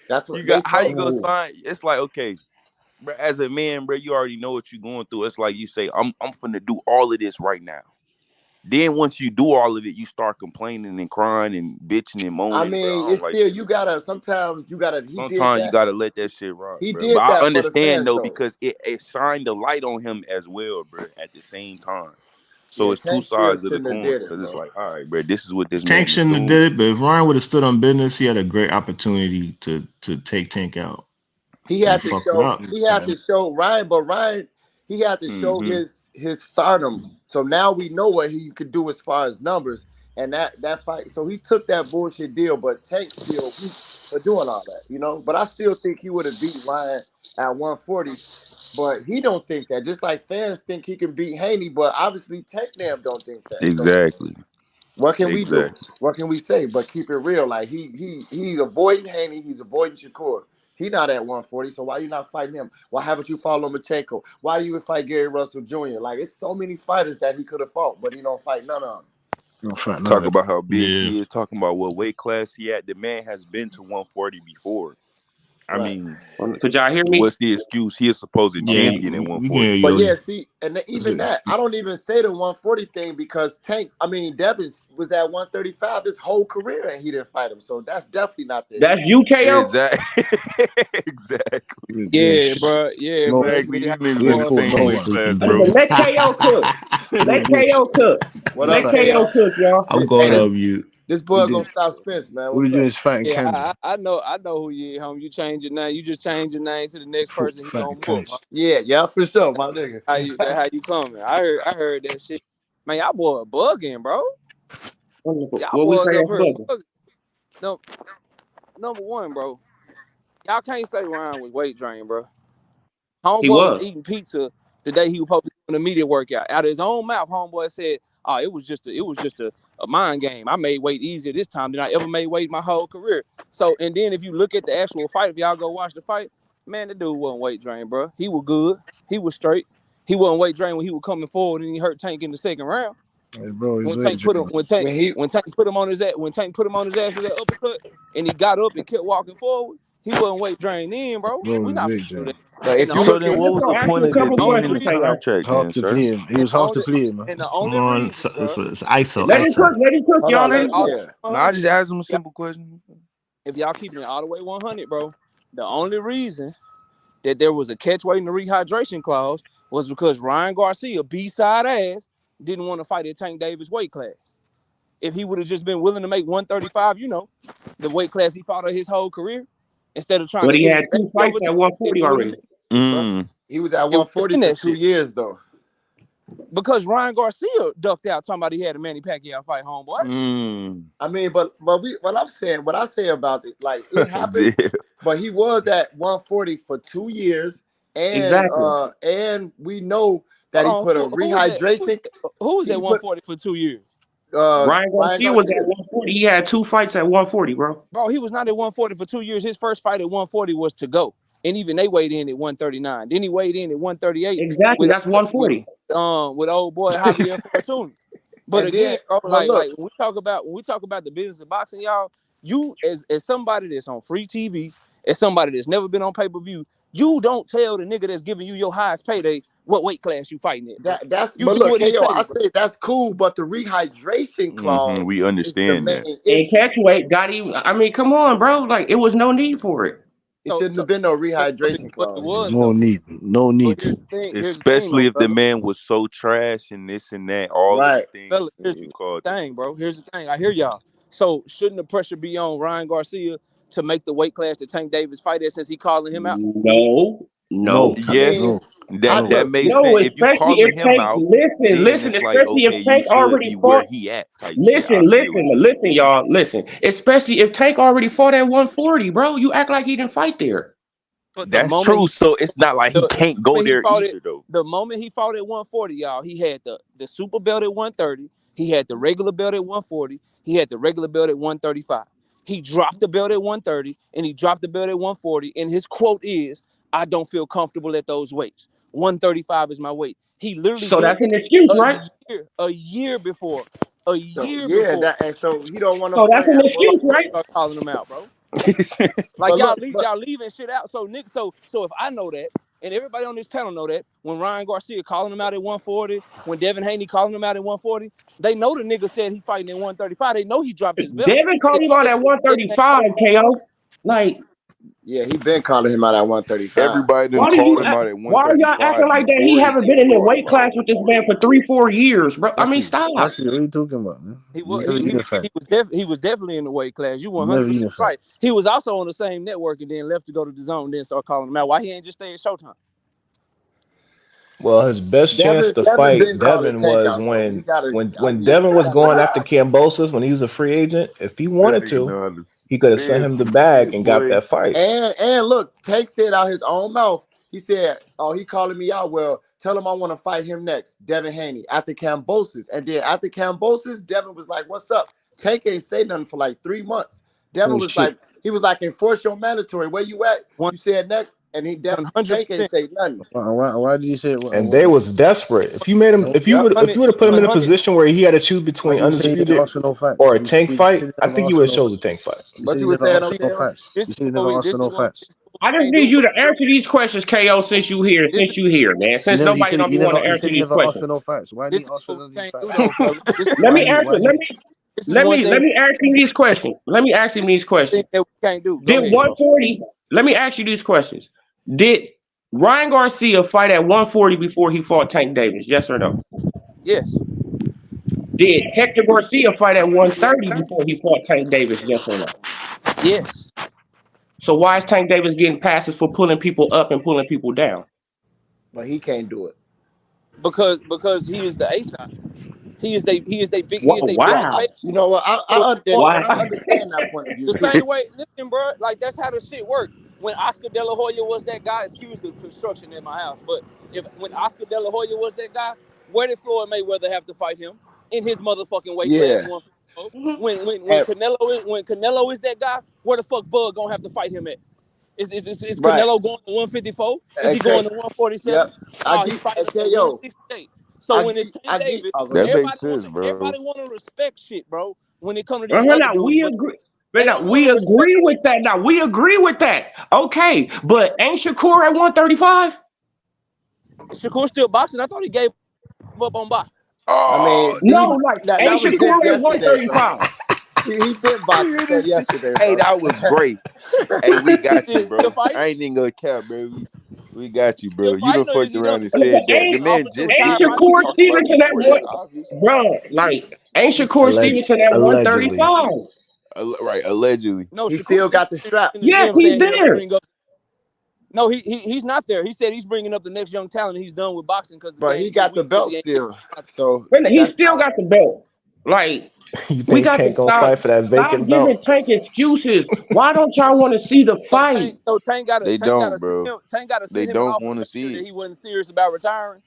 That's You what they got how you told gonna him. sign? It's like okay, bruh, as a man, bruh, you already know what you're going through. It's like you say, I'm finna do all of this right now. Then once you do all of it, you start complaining and crying and bitching and I moaning, bro. I mean, don't it's like still that. you gotta. Sometimes you gotta. He did Sometimes you that. gotta let that shit rock, He bro. But did I that for the understand fans, though though. because it shined the light on him as well, bro. At the same time, so Yeah, it's two Tank still sides of the shouldn't have coin. did it, Because it's bro. like, all right, bro, this is what this Tank man is shouldn't have doing. did it, but if Ryan would have stood on business, he had a great opportunity to take Tank out. He But he had to fucked it show. up. He had Okay. to show Ryan, but Ryan, he had to show Mm-hmm. his stardom. So now we know what he could do as far as numbers. and that fight. So he took that bullshit deal, but Tank still weak for doing all that, you know. But I still think he would have beat Ryan at 140. But he don't think that. Just like fans think he can beat Haney, but obviously Tank Nam don't think that. So Exactly. what can we do? Exactly. What can we say? But keep it real. Like he's avoiding Haney. He's avoiding Shakur. He not at 140. So why you not fighting him? Why haven't you fought Lomachenko? Why do you fight Gary Russell Jr.? Like it's so many fighters that he could have fought, but he don't fight none of them. No fact, no. Talk about how big Yeah. he is. Talking about what weight class he at. The man has been to 140 before. I Right. mean, Could y'all hear me? what's the excuse? He is supposed Yeah, champion at we can 140. hear you. But Yogi. yeah, see, and even that, I don't even say the 140 thing because Devin was at 135 his whole career and he didn't fight him. So that's definitely not the That's excuse. UKO. Exactly. Exactly. Yeah, bro. Yeah, No, bro. That's Exactly. really how These niggas it in the was. for same no weight one. class, Freaking bro. Listen, let KO cook. Let KO cook. What Let up, fact. KO cook, y'all. I'm Hey, going hey, on mute. this We boy do. gonna stop Spence, man. What What's you doing up? is fighting Yeah, Kansas. I know who you is, homie. You change your name. You just change your name to the next person. He Fighting gonna move. Kansas. Yeah, for sure, my nigga. That's how you coming. I heard that shit. Man, y'all boy bugging, bro. Y'all What we boys say up is here bugging. bugging. No, number one, bro. Y'all can't say Ryan was weight drained, bro. He Homeboy was was. eating pizza the day he was supposed to be doing the media workout. Out of his own mouth, homeboy said, "Oh, it was just a mind game. I made weight easier this time than I ever made weight my whole career." So, and then if you look at the actual fight, if y'all go watch the fight, man, the dude wasn't weight drained, bro. He was good. He was straight. He wasn't weight drained when he was coming forward and he hurt Tank in the second round. Hey, bro, he's When weight Tank put him, drained. when Tank put him on his ass, with that uppercut, and he got up and kept walking forward, he wasn't weight drained then, bro. Bro, We he's not weight gonna do drained. that. But And if the you only So look then at what Just was gonna the ask point you a of it couple being in questions, the KO. contract It's hard then, to sir? play him. He was hard to play him, man. and the Come only on, reason, bro, it's ISO, Let him ISO. cook, hold y'all. on, Let him cook. yeah. No, I 100, just asked him a y'all, simple question. if y'all keeping it all the way 100, bro, the only reason that there was a catch weight and a rehydration clause was because Ryan Garcia, B-side ass, didn't want to fight at Tank Davis weight class. If he would have just been willing to make 135, the weight class he fought his whole career, instead of trying But to he get his had two baby over fights to at 140 it would've already. been, bro. Mm. He was at It would have 140 been for that 2 shit. years though. Because Ryan Garcia ducked out talking about he had a Manny Pacquiao fight, homeboy. Mm. I mean, but what I say about it, like it happened, Yeah. but he was at 140 for 2 years, Exactly. and we know that Hold he on, put a who was that? rehydration. Who was He at put 140 for 2 years? Ryan Ryan Garcia was Garcia. at 140. He had two fights at 140, bro. Bro, he was not at 140 for 2 years. His first fight at 140 was to go. And even they weighed in at 139. Then he weighed in at 138 Exactly. with That's 140. old boy Javier Fortuna. But And then, again, bro, but look, when we talk about the business of boxing, y'all, you as somebody that's on free TV, as somebody that's never been on pay-per-view, you don't tell the nigga that's giving you your highest payday what weight class you fighting at, bro. You but do look, what he KO, say, I bro. say that's cool, but the rehydration clause We is the understand that. main And issue. catch weight got him. I mean, come on, bro. Like it was no need for it. It So, shouldn't have been no but rehydration it clause. was No though. need. No So need. here's the thing though, Especially if the brother. man was so trash and this and that, all of the Right. things Fella, that here's you the called it. thing, bro. Here's the thing. I hear y'all. So shouldn't the pressure be on Ryan Garcia to make the weight class that Tank Davis fight at since he calling him out? No, No. no, I mean, Yes, No. I that No. look. makes no. sense. If you Especially if calling him Tank, out, then listen. it's like, Especially if okay, you Tank should already be where fought. he at type shit. I feel you. Listen, y'all. Listen. Especially if Tank already fought at 140, bro. You act like he didn't fight there. But the That's moment true. he So it's not like he the can't go moment he there fought it, either, though. the moment he fought at 140, y'all, he had the super belt at 130. He had the regular belt at 140. He had the regular belt at 135. He dropped the belt at 130 and he dropped the belt at 140. And his quote is, "I don't feel comfortable at those weights. 135 is my weight." He literally So did that's that an excuse, right? a year before. A So year yeah, before that and so he don't want to So that's fight an at excuse, right? start calling him out, bro. Like But look, but y'all leaving shit out. So Nick, so if I know that, and everybody on this panel know that, when Ryan Garcia calling him out at 140, when Devin Haney calling him out at 140, they know the nigga said he fighting at 135. They know he dropped his belt. Devin They called him know out that at Devin ain't 135, fighting. KO. Like, yeah, he been calling him out at 135. Everybody done called him out at why are y'all acting 135 like that? He before haven't he been in the fought, weight class bro. with this man for 3-4 years, bro. I mean, Actually, stop. what are you talking about, man? He He's was never even fight. he was definitely in the weight class. You He's never 100% even fight. right. He was also on the same network and then left to go to the zone, then start calling him out. Why he ain't just stay at Showtime? Well, his best chance to Devin been fight called a Devin tank was out though. You when gotta, when you Devin was gotta going give it after up. Cambosis when he was a free agent. If he That wanted nigga to, know how to he could have sent spin him the some bag shit, and got boy. that fight. And look, Tank said out his own mouth. He said, "Oh, he calling me out. Well, tell him I want to fight him next, Devin Haney, after Cambosis." And then after Cambosis, Devin was like, "What's up?" Tank ain't say nothing for like 3 months. Devin Oh was shit. like, he was like, "Enforce your mandatory. Where you at?" One You said next, and hundred Tank ain't percent. say nothing. Why did you say And they was desperate. If you made him, Yep. if you would have put him in a 100. position where he had to choose Why between did you say you didn't undisputed ask for no or facts? a tank You fight, said you I never think asked you for would have no chose facts. a tank fight. You What said you you were never saying, asked for See, no OKO? facts. this You is said you what never we. asked for This is no what. facts. This is what I we just can't need do, you bro. to answer these questions, KO, since you here. This Since is you here, man. You Since never. You nobody said don't you be want never. to You answer said you these never asked questions. for no facts. Why didn't this you is ask for what none of we these can't do, facts? though, fella. This is Let one Why me thing. did? answer. Why did? This is one thing. Let me ask you these questions. Let me ask you these Thing questions. that we can't do. Go Did ahead, bro. 140? Let me ask you these questions. Did Ryan Garcia fight at 140 before he fought Tank Davis? Yes or no? Yes. Did Hector Garcia fight at 130 before he fought Tank Davis? Yes or no? Yes. So why is Tank Davis getting passes for pulling people up and pulling people down? But he can't do it. Because he is the A side. He is they biggest Wow. face. You know what? So And I Wow. understand that point of the view. same way, listen, bro. Like that's how the shit work. When Oscar De La Hoya was that guy, excuse the construction in my house, but if when Oscar De La Hoya was that guy, where did Floyd Mayweather have to fight him in his motherfucking weight class Yeah. 154? Mhm. When Canelo is that guy, where the fuck Bud gonna have to fight him at? Is Right. Canelo going to 154? Is he Okay. going to 147? Yep. I No, he give. fighting him Okay, at yo. 168. So when it's Tank I get. Davis, Oh, go That ahead. makes sense, bro. everybody want to respect shit, bro. When it comes to these other Now dudes, we but agree. But they now don't want we to respect. agree with that. Now we agree with that. Okay, but ain't Shakur at 135? Shakur still boxing. I thought he gave up on boxing. I Oh, mean, No, like that ain't was Shakur just at yesterday, bro. 135? He been boxing nigga, since this shit. yesterday, Hey, bro. that was great. Hey, we He got you, still bro. fighting. I ain't even gonna cap, bro. We got you, bro. Still You done fighting, or is fucked he done? around and Is said he, that. is The he man offered to just Ain't retire? did what Fight? we Shakur talked about Stevenson at before one? that, obviously. Bro, like ain't He's Shakur Stevenson at Allegedly. 135? Right, allegedly. no He Shakur still still got the strap. in the Yeah, gym he's saying he want to there. bring up. No, he's not there. He said he's bringing up the next young talent. He's done with boxing because the But he game too got the weak because belt he ain't getting still. shots. So But he that's still how. got the belt. Like You we think got to Tank gonna fight for that stop vacant giving belt? Tank excuses. Why don't y'all want to see the fight? Tank got to They Tank got to don't, send bro. him. Tank got to They send him an don't offer to want to make sure see that it. he wasn't serious about retiring.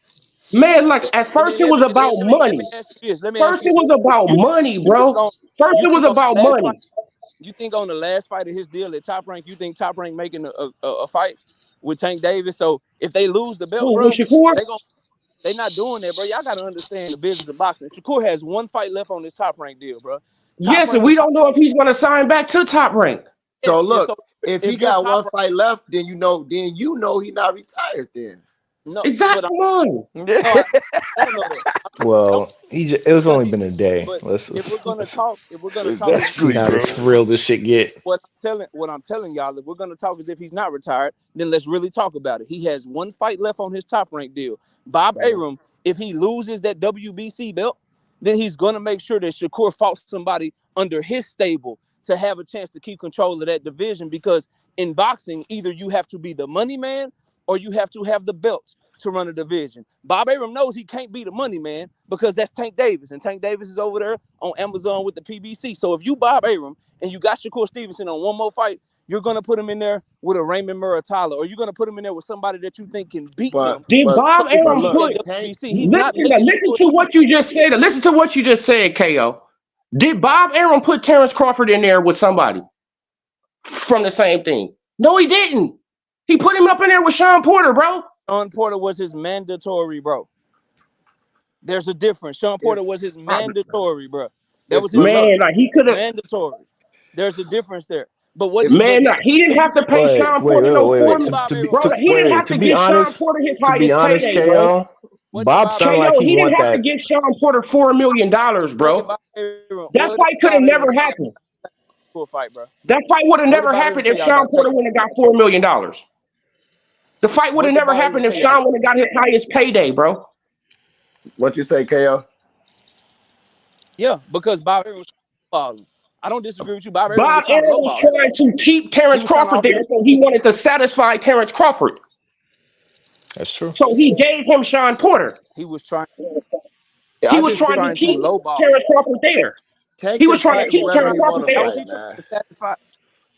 Man, like at And then first it was about let me money. ask you this. Let me ask First you it this. was about You think money, you think bro. on First you it was think on about the last fight? money. You think on the last fight of his deal at Top Rank? You think Top Rank making a fight with Tank Davis? So if they lose the belt, Who, with bro, Shakur? they not doing that, bro. Y'all got to understand the business of boxing. Shakur has one fight left on this Top Rank deal, bro. Top Yes, and Rank is we not. don't know if he's gonna sign back to Top Rank. So So look, if he if you're got Top one Rank, fight left, then you know he not retired. Then no, but Exactly. On. no, I don't know that. Don't Well, it was because only he. been a day. But if we're gonna talk as if See Exactly, how bro. this real this shit get. what I'm telling y'all, if we're gonna talk as if he's not retired, then let's really talk about it. He has one fight left on his Top Rank deal. Bob Arum, if he loses that WBC belt, then he's gonna make sure that Shakur fought somebody under his stable to have a chance to keep control of that division. Because in boxing, either you have to be the money man or you have to have the belts to run a division. Bob Arum knows he can't be the money man because that's Tank Davis, and Tank Davis is over there on Amazon with the PBC. So if you Bob Arum and you got Shakur Stevenson on one more fight, you're gonna put him in there with a Raymond Muratalla, or you're gonna put him in there with somebody that you think can beat but him. Did but Bob So he but can Arum get look, put? that Tank. WBC. He's not making Listen Shakur. to what you just said. Listen to what you just said, KO. Did Bob Arum put Terrence Crawford in there with somebody from the same thing? No, he didn't. He put him up in there with Sean Porter, bro. Sean Porter was his mandatory, bro. There's a difference. Sean If Porter was his mandatory, bro. That was his but look, Man, like he could have. mandatory. There's a difference there. But what? Man, But like, he didn't if you have to look, pay Sean Porter no what 4 did million. Bob Arum Bro, do? like, he didn't have To to be give Sean honest, Porter his highest payday, bro. KO, What did Bob Bob sounded Arum? like KO, he he didn't want have to that. give Sean Porter $4 million, What did bro. Bob Arum? That What did fight could have Bob Arum never tell you happened. for a fight, bro? That fight would have What did never Bob Arum happened tell if y'all Sean about Tank? Porter wouldn't have got $4 million. The fight would have What did never Bob Arum happened if tell y'all? Sean would have got his highest payday, bro. what you say, KO? Yeah, because Bob Arum was lowballing. I don't disagree with you. Bob Arum Bob was trying to Arum was lowball him. trying to keep He Terrence was trying to Crawford offer there, him. so he wanted to satisfy Terrence Crawford. That's true. So he gave him Sean Porter. He was trying. Yeah, He I was just trying think to Trying to keep lowball. Terrence Crawford there. Tank He can was trying to fight keep whoever Terrence he Crawford want to there. How is fight, he trying man. to satisfy?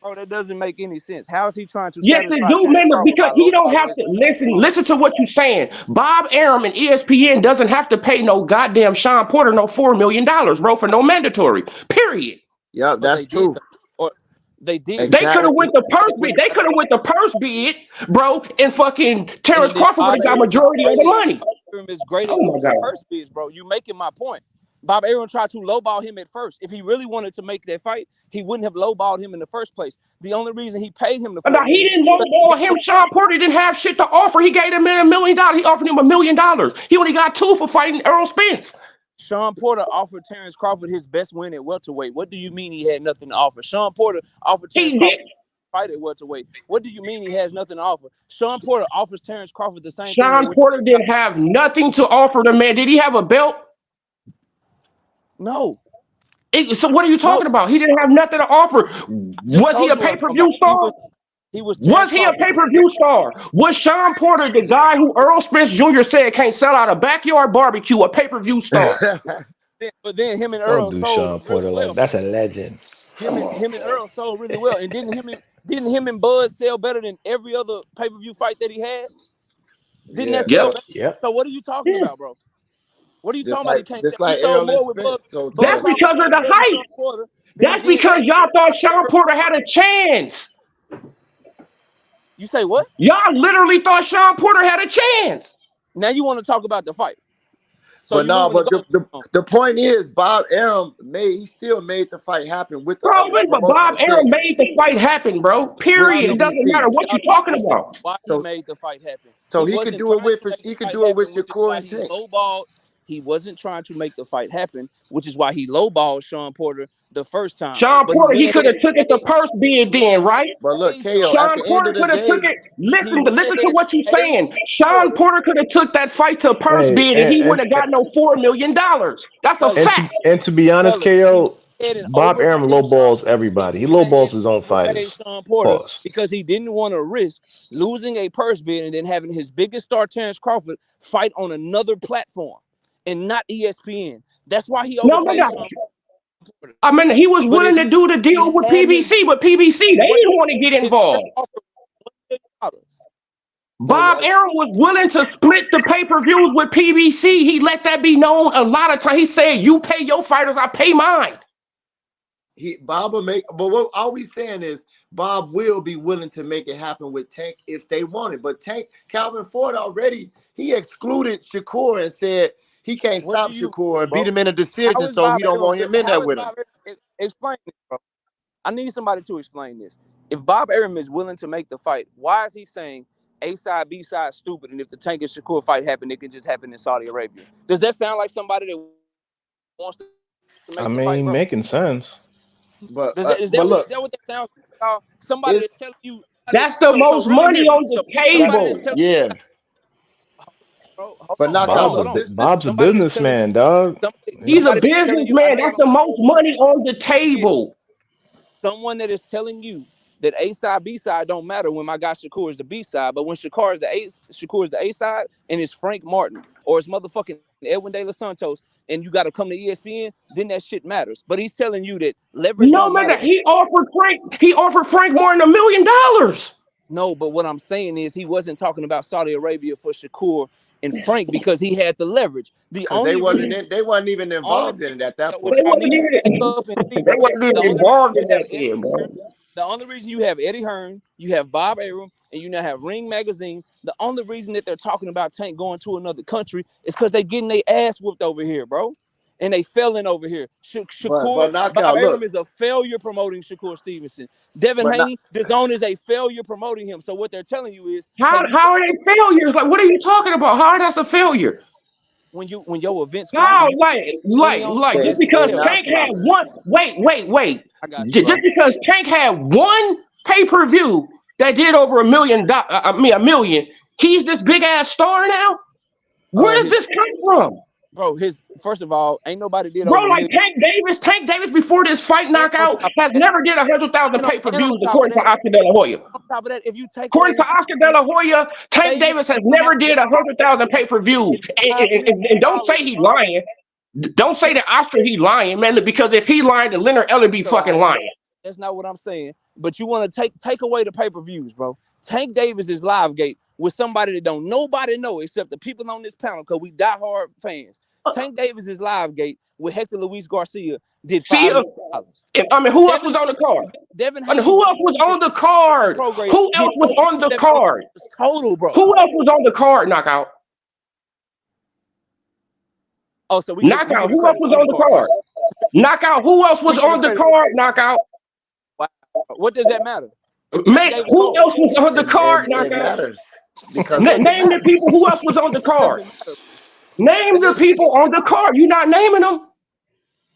Bro, that doesn't make any sense. How is he trying to Yes, it satisfy do, Terrence man, Crawford because by he don't lowballing have his to listen. opponent? Listen to what you're saying. Bob Arum and ESPN doesn't have to pay no goddamn Sean Porter no $4 million, bro, for no mandatory. Period. Yep, But that's they did, true. though. Or they did, They could Exactly. have but went the purse they bid. wouldn't They have could have went the purse bid, bro, and fucking Terrence and then Crawford would Bob have got Arum is majority of the great at money. Bob Arum is great at Oh my losing god. purse bids, bro. You making my point. Bob Arum tried to lowball him at first. If he really wanted to make that fight, he wouldn't have lowballed him in the first place. The only reason he paid him the Now he $4 million didn't because he lowball him. Sean Porter didn't have shit to offer. He gave him $1 million. He offered him $1 million. He only got two for fighting Errol Spence. Sean Porter offered Terrence Crawford his best win at welterweight. What do you mean he had nothing to offer? Sean Porter offered Terrence He Crawford did. to fight at welterweight. What do you mean he has nothing to offer? Sean Porter offers Terrence Crawford the same thing at Sean which Porter didn't have nothing to offer the man. Did he have a belt? no, So what are you no. talking about? He didn't have nothing to offer. I just Was he told a you what I'm talking about. pay-per-view star? He was Was Terrence he a Crawford. pay-per-view star? Was Sean Porter the guy who Earl Spence Jr. said can't sell out a backyard barbecue a pay-per-view star? But then him and Don't Earl do sold Sean really Porter well. like that's a legend. Him and Earl sold really well. And didn't him and Bud sell better than every other pay-per-view fight that he had? Didn't Yeah, that sell Yep. better? Yep. So what are you talking Yeah. about, bro? What are you talking about? He can't sell. just He like sold Errol and more with Spence sold Bud That's together. Crawford because of sold the more with Sean hype. Porter than he That's did because any y'all other. thought Sean Porter had a chance. You say what? Y'all literally thought Sean Porter had a chance. Now you want to talk about the fight. So But you no, moving the but goal. the point is, Bob Arum he still made the fight happen with the other But Bob promotional Arum tech made the fight happen, bro. with Y'all Period. don't It doesn't PBC. matter what y'all you're don't talking understand about. why he So made the fight happen. so He he could wasn't do it trying with to make the he could fight do it with happen, which is Shakur why and he Tank. lowballed. He wasn't trying to make the fight happen, which is why he lowballed Sean Porter the first time. Sean But he Porter, went he ahead could have and took it the paid. purse bid He went then, ahead right? But and look, paid KO, Sean. at Sean the end Porter of the could have took day, it. He Listen, went listen to ahead what you're and paid saying. Sean Sean Porter. Porter could have took that fight to purse Hey, bid, and he would have got no $4 million. That's a Fellas, fact. to be honest, fellas, he went KO, ahead and Bob Arum overpaid Sean. lowballs He everybody. He went ahead lowballs his own and overpaid fighters. Sean Porter Pause. because he didn't want to risk losing a purse bid and then having his biggest star, Terrence Crawford, fight on another platform and not ESPN. That's why he No, no, overpaid no. Sean Porter. I mean, he was But willing to do the he deal with had his PBC, but PBC, they what didn't want to get his first involved. offer was $1 million. Bob Arum was willing to split the pay-per-views with PBC. He let that be known a lot of times. He said, you pay your fighters, I pay mine. Bob will make. But what all we saying is Bob will be willing to make it happen with Tank if they want it. But Calvin Ford already he excluded Shakur and said he can't What stop do you, Shakur and beat bro? him in a How decision, is so he Bob don't Arum? want him in there How is with him. Bob Arum? Explain this, bro. I need somebody to explain this. If Bob Arum is willing to make the fight, why is he saying A side, B side, stupid, and if the Tank and Shakur fight happen, it can just happen in Saudi Arabia? Does that sound like somebody that wants to I make the fight, mean, bro? making sense. But Is look, that what that sounds like? Somebody it's that's telling you. That's the So most really money hear me. on the So that somebody that's table. telling yeah. you, bro, But not hold Calvin. on. Bob's a Somebody that's telling you, businessman, dog. He's a somebody that's telling you. I businessman. know y'all That's don't the most money on the get it. table. Someone that is telling you that A side, B side don't matter when my guy Shakur is the B side, but when Shakur is the A side, and it's Frank Martin or it's motherfucking Edwin De Los Santos, and you got to come to ESPN, then that shit matters. But he's telling you that leverage No don't matter. matter. He offered Frank more than $1 million. No, but what I'm saying is he wasn't talking about Saudi Arabia for Shakur and Frank because he had the leverage. The Because only reason, they wasn't even only involved in it reason at that what They point. y'all wasn't need to wake even, up and see, they bro. wasn't The even only reason involved you in have that Eddie then, bro. Hearn, the only reason you have Eddie Hearn, you have Bob Arum, and you now have Ring Magazine. The only reason that they're talking about Tank going to another country is because they getting their ass whooped over here, bro. And they failing over here. But Bob knockout, Arum look, is a failure promoting Shakur Stevenson. Devin but not Haney, DAZN is a failure promoting him. So what they're telling you is, hey, How you how are they failures? Like, what are you talking about? How that's a failure? when your events flop How and you money on like just they because not Tank had flopping. one wait. I got you, Just bro. because Tank had one pay-per-view that did over $1 million, he's this big ass star now? Where does His this come from? Bro, first of all, ain't nobody did Bro, over a like million. Tank Davis before this fight And on knockout top of has that, never did 100,000 and on pay-per-views top of according to that, Oscar De La Hoya. on top of that, if you take According away to his Oscar De La Hoya, Tank Davis Davis has did never not did get 100,000 pay-per-views. $5 million, And don't say he bro. lying. Don't say that Oscar he lying, man. Because if he lying, then Leonard Eller be fucking lying. That's not what I'm saying. But you want to take away the pay-per-views, bro. Tank Davis is live gate with somebody that don't nobody know except the people on this panel because we diehard fans. Tank Davis is live gate with Hector Luis Garcia did $5 million. I mean, who else was on the card? Devin I mean, Hayes, who else was on the card? Who else was on the card? Total, bro. Who else was on the card? Knockout. Oh, so we knockout. Who else was on the card? Knockout. Who else was on the card? Knockout. Wow. What does that matter? Man, who else was on the card? It matters. Because name the people. Who else was on the card? Name the people on the card. You're not naming them.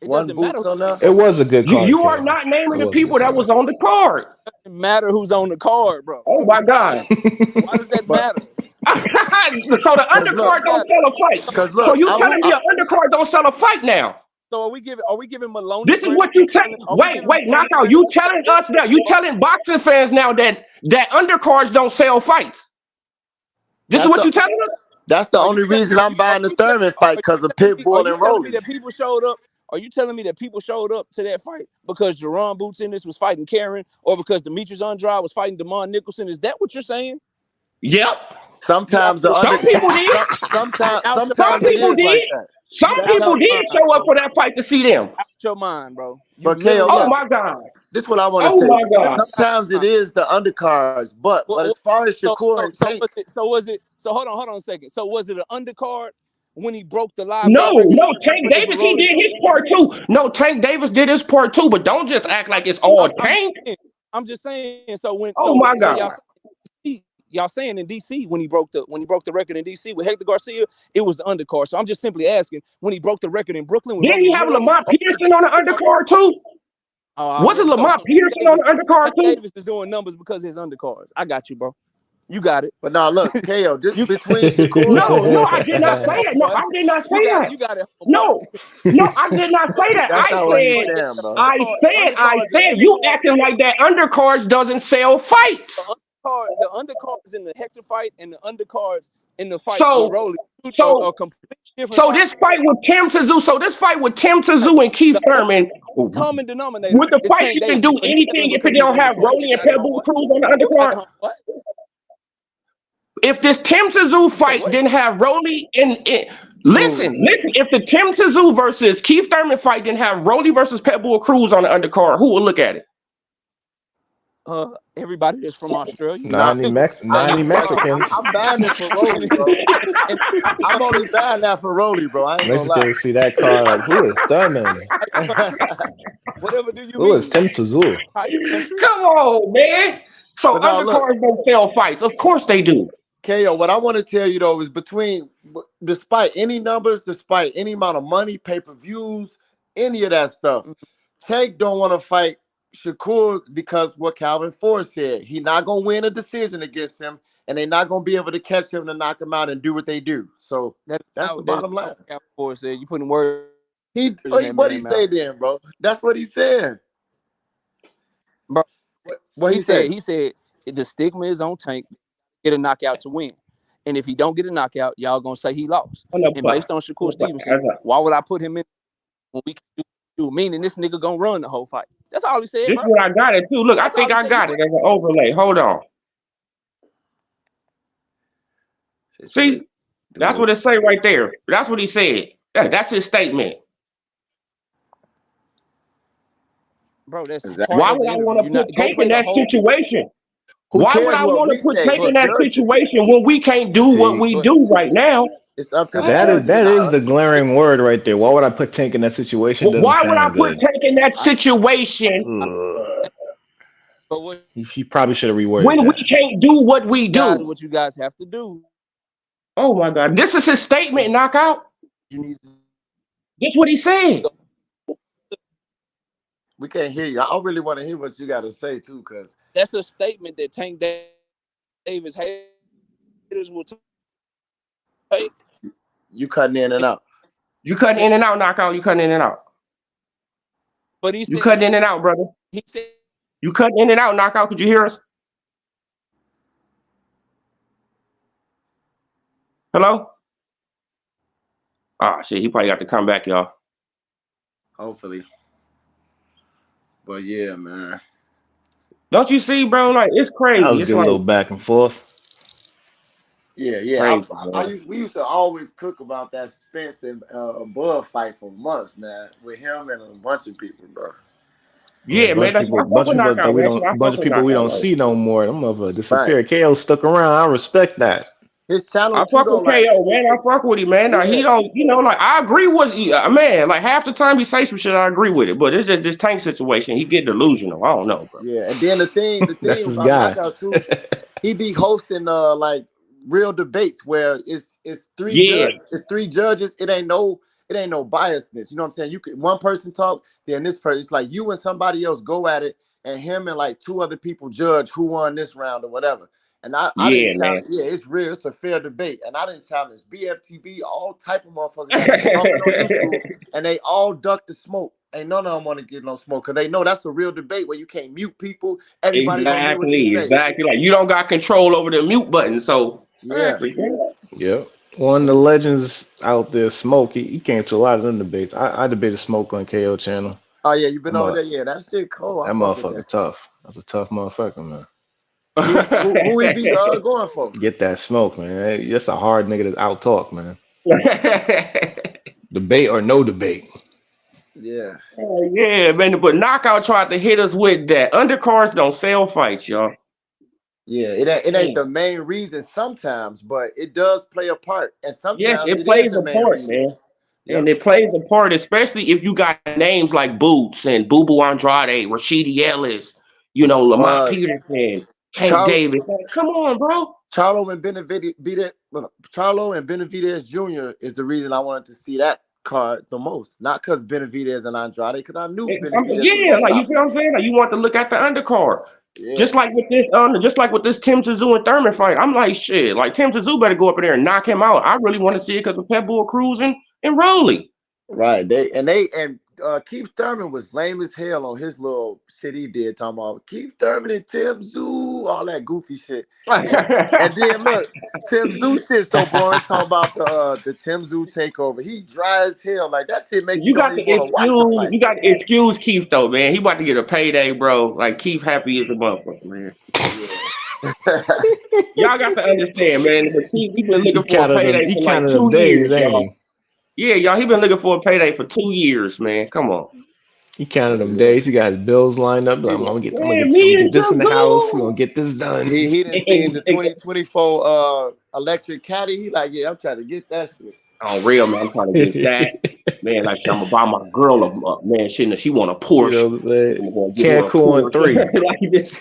It doesn't matter. It was a good card. You are not naming the people that was on the card. It doesn't matter who's on the card, bro. Oh my God. Why does that matter? So the undercard don't sell a fight. So you telling me an undercard don't sell a fight now? So are we giving Maloney? This is what you telling. Wait, knockout. You telling us now? You telling boxing fans now that undercards don't sell fights? This is what you telling us? That's the only reason I'm buying the Thurman fight because of Pitbull and Rolly. That people showed up. Are you telling me that people showed up to that fight because Jerron Boots in this was fighting Karen, or because Demetrius Andrade was fighting Damon Nicholson? Is that what you're saying? Yep. Sometimes some people did. Sometimes people did. Like that. Some people did show up for that fight to see them. Out your mind, bro. Oh my God. This is what I want to say. My God. Sometimes it is the undercards, but as far as Shakur and Tank, so hold on a second. So was it an undercard when he broke the live? No, Tank Davis, he did his part too. No, Tank Davis did his part too, but don't just act like it's all Tank. I'm just saying. So when my God. Y'all saying in DC when he broke the record in DC with Hector Garcia, it was the undercard. So I'm just simply asking, when he broke the record in Brooklyn, didn't he have Lamont Peterson on the undercard too? Wasn't Lamont Peterson on the undercard too? Davis is doing numbers because of his undercards. I got you, bro. You got it. But now look, KO, this between Shakur. No, I did not say that. No, I did not say that. You got it. No, I did not say that. I said you acting like that undercards doesn't sell fights. The undercards in the Hector fight and the undercards in the fight with Rolly are completely different. So this fight with Tim Tszyu and Keith Thurman, common denominator. With the fight, you can do anything if it don't have Rolly and Pebble Cruz on the undercard. What? If this Tim Tszyu fight didn't have Rolly listen, if the Tim Tszyu versus Keith Thurman fight didn't have Rolly versus Pebble Cruz on the undercard, who would look at it? Everybody that's from Australia. 90 Mexicans. I'm buying it for Rolly, bro. I'm only buying that for Rolly, bro. I ain't gonna lie. See that card, like, who is Thurman? Whatever do you mean? Who is Tim Tszyu? Come on, man. So undercards don't sell fights. Of course they do. KO, what I want to tell you though is despite any numbers, despite any amount of money, pay-per-views, any of that stuff, Tank don't want to fight Shakur because what Calvin Ford said. He's not going to win a decision against him, and they're not going to be able to catch him to knock him out and do what they do. So that's the bottom line. Calvin Ford said, you putting words. What he say then, bro? That's what he said. Bro, what he said? He said the stigma is on Tank. Get a knockout to win. And if he don't get a knockout, y'all going to say he lost. And based on Shakur Stevenson, why would I put him in when we can do? Meaning this nigga going to run the whole fight. That's all he said. This is what I got it too. Look, I think I got it as an overlay. Hold on. See, that's what it say right there. That's what he said. That's his statement. Bro, that's why would I want to put Tank in that situation? Why would I want to put Tank in that situation when we can't do what we do right now? It's up to that is the glaring word right there. Why would I put Tank in that situation? Why would I put Tank in that situation? He probably should have reworded when we can't do what we do. What you guys have to do. Oh my God! This is his statement. Knockout. This is what he said. We can't hear you. I really want to hear what you got to say too, because that's a statement that Tank Davis haters will take. You cutting in and out. You cutting in and out, knockout. You cutting in and out. But he You said cutting in and out, brother. he said You cutting in and out, knockout. Could you hear us? Hello? Ah, shit. He probably got to come back, y'all. Hopefully. But yeah, man. Don't you see, bro? Like, it's That crazy. was a It's good like little back and forth. Yeah. crazy, bro. We used to always cook about that Spence and Bud fight for months, man, with him and a bunch of people, bro. Yeah, Yeah, man. Like, I fuck bunch with of people that knockout, we man. don't, I bunch fuck of with people we knockout. don't Like, see no more. Them motherfuckers Right. disappear. KO stuck around. I respect that. His channel I too, fuck though, with like, KO, man. I fuck with him, man. Now, he yeah, don't, like, I agree with man. Like, half the time he say some shit, I agree with it. But it's just this Tank situation. He get delusional. I don't know, bro. yeah. And then the That's thing his about guy. Knockout too, he be hosting like real debates where it's Yeah, three judges. It ain't no biasness. You know what I'm saying? You could one person talk, then this person. It's like you and somebody else go at it, and him and like two other people judge who won this round or whatever. And I yeah, didn't challenge. man. Yeah, it's real. It's a fair debate, and I didn't challenge BFTB. All type of motherfuckers that be talking on YouTube, and they all duck the smoke. Ain't none of them want to get no smoke because they know that's a real debate where you can't mute people. Everybody gonna hear what you say. Exactly. Like, you don't got control over the mute button, so Yeah. exactly. Yeah. Yep. One of the legends out there, Smoke. He came to a lot of them debates. I debated Smoke on KO channel. Oh yeah, you been I'm over a there? Yeah, that shit cool. I That fuck with that. motherfucker tough. That's a tough motherfucker, man. Who he be going for? Get that smoke, man. That's a hard nigga to out talk, man. Debate or no debate. Yeah, Yeah, man. But Knockout tried to hit us with that. Undercards don't sell fights, y'all. yeah. It ain't Damn. the main reason sometimes, but it does play a part, and Yes, sometimes it it is plays the a main part, reason. man. And Yep. it plays a part, especially if you got names like Boots and Boo Boo Andrade, Rashidi Ellis, Lamont Uh, Peterson, Tank Charlo, Davis. Like, come on, bro. Charlo and Benavidez Jr. is the reason I wanted to see that card the most. Not because Benavidez and Andrade, because I knew Benavidez was Yeah, gonna like, you stop see him. what I'm saying? Like, you want to look at the undercard. Yeah. Just like with this Tim Tszyu and Thurman fight. I'm like, shit. Like, Tim Tszyu better go up in there and knock him out. I really want to see it because of Pitbull Cruz and Rolly. Right. Keith Thurman was lame as hell on his little shit he did, talking about Keith Thurman and Tim Zoo, all that goofy shit. And then look, Tim Zoo shit so boring, talking about the Tim Zoo takeover. He dry as hell. Like that shit make you You don't got to even want to watch the excuse fight. you got to excuse Keith though, man. He about to get a payday, bro. Like, Keith happy as a motherfucker, man. Yeah. Y'all got to understand, man. But Keith, he been looking for a payday He for like counted them 2 days, years, ain't y'all. he? Yeah, y'all. He been looking for a payday for 2 years, man. Come on. He counted them Yeah. days. He got his bills lined up. Like, Man, me I'm gonna get and this in the house. We're Tazoo. gonna get this done. He didn't see in the 2024 electric caddy. He like, yeah, I'm trying to get that shit. On real, man, I'm trying to get that. Man, like, I'm gonna buy my girl a man. She want a You Porsche. know what I'm saying? I'm gonna get her a Cancun on Porsche. 3. Like this.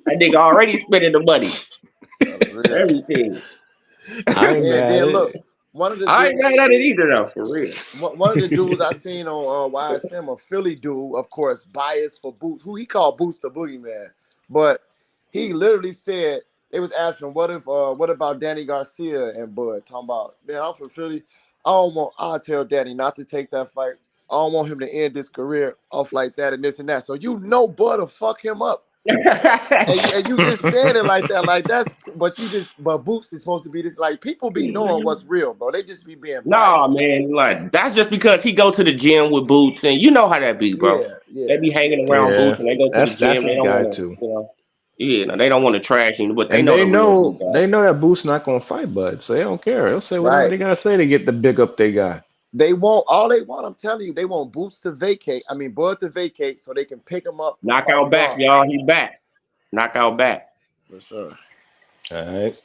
That nigga already spending the money. That's real. Everything. I ain't And mad then at look, it. one of the I ain't dudes, mad at it either, though, for real. one of the dudes I seen on YSM, a Philly dude, of course, biased for Boots, who he called Boots the Boogeyman, but he literally said they was asking, what about Danny Garcia and Bud? Talking about, man, I'm from Philly. I'll tell Danny not to take that fight. I don't want him to end his career off like that and this and that. So Bud will fuck him up. And you just said it like that, like but Boots is supposed to be this, like people be knowing what's real, bro. They just be being Nah, biased. man, like, that's just because he go to the gym with Boots, and you know how that be, bro. Yeah, They yeah. be hanging around Yeah, Boots, and they go to the that's gym. They his don't guy want too. to, yeah, no, they don't want to trash him, but they And know the real Boot guy. they know that Boost not gonna fight Bud, so they don't care. They'll say whatever Right. they gotta say to get the big up they got. They want, I'm telling you, they want Boots to vacate. I mean Bud to vacate so they can pick him up and fight Knockout back, Braun. y'all. He back. Knockout back. For sure. All right.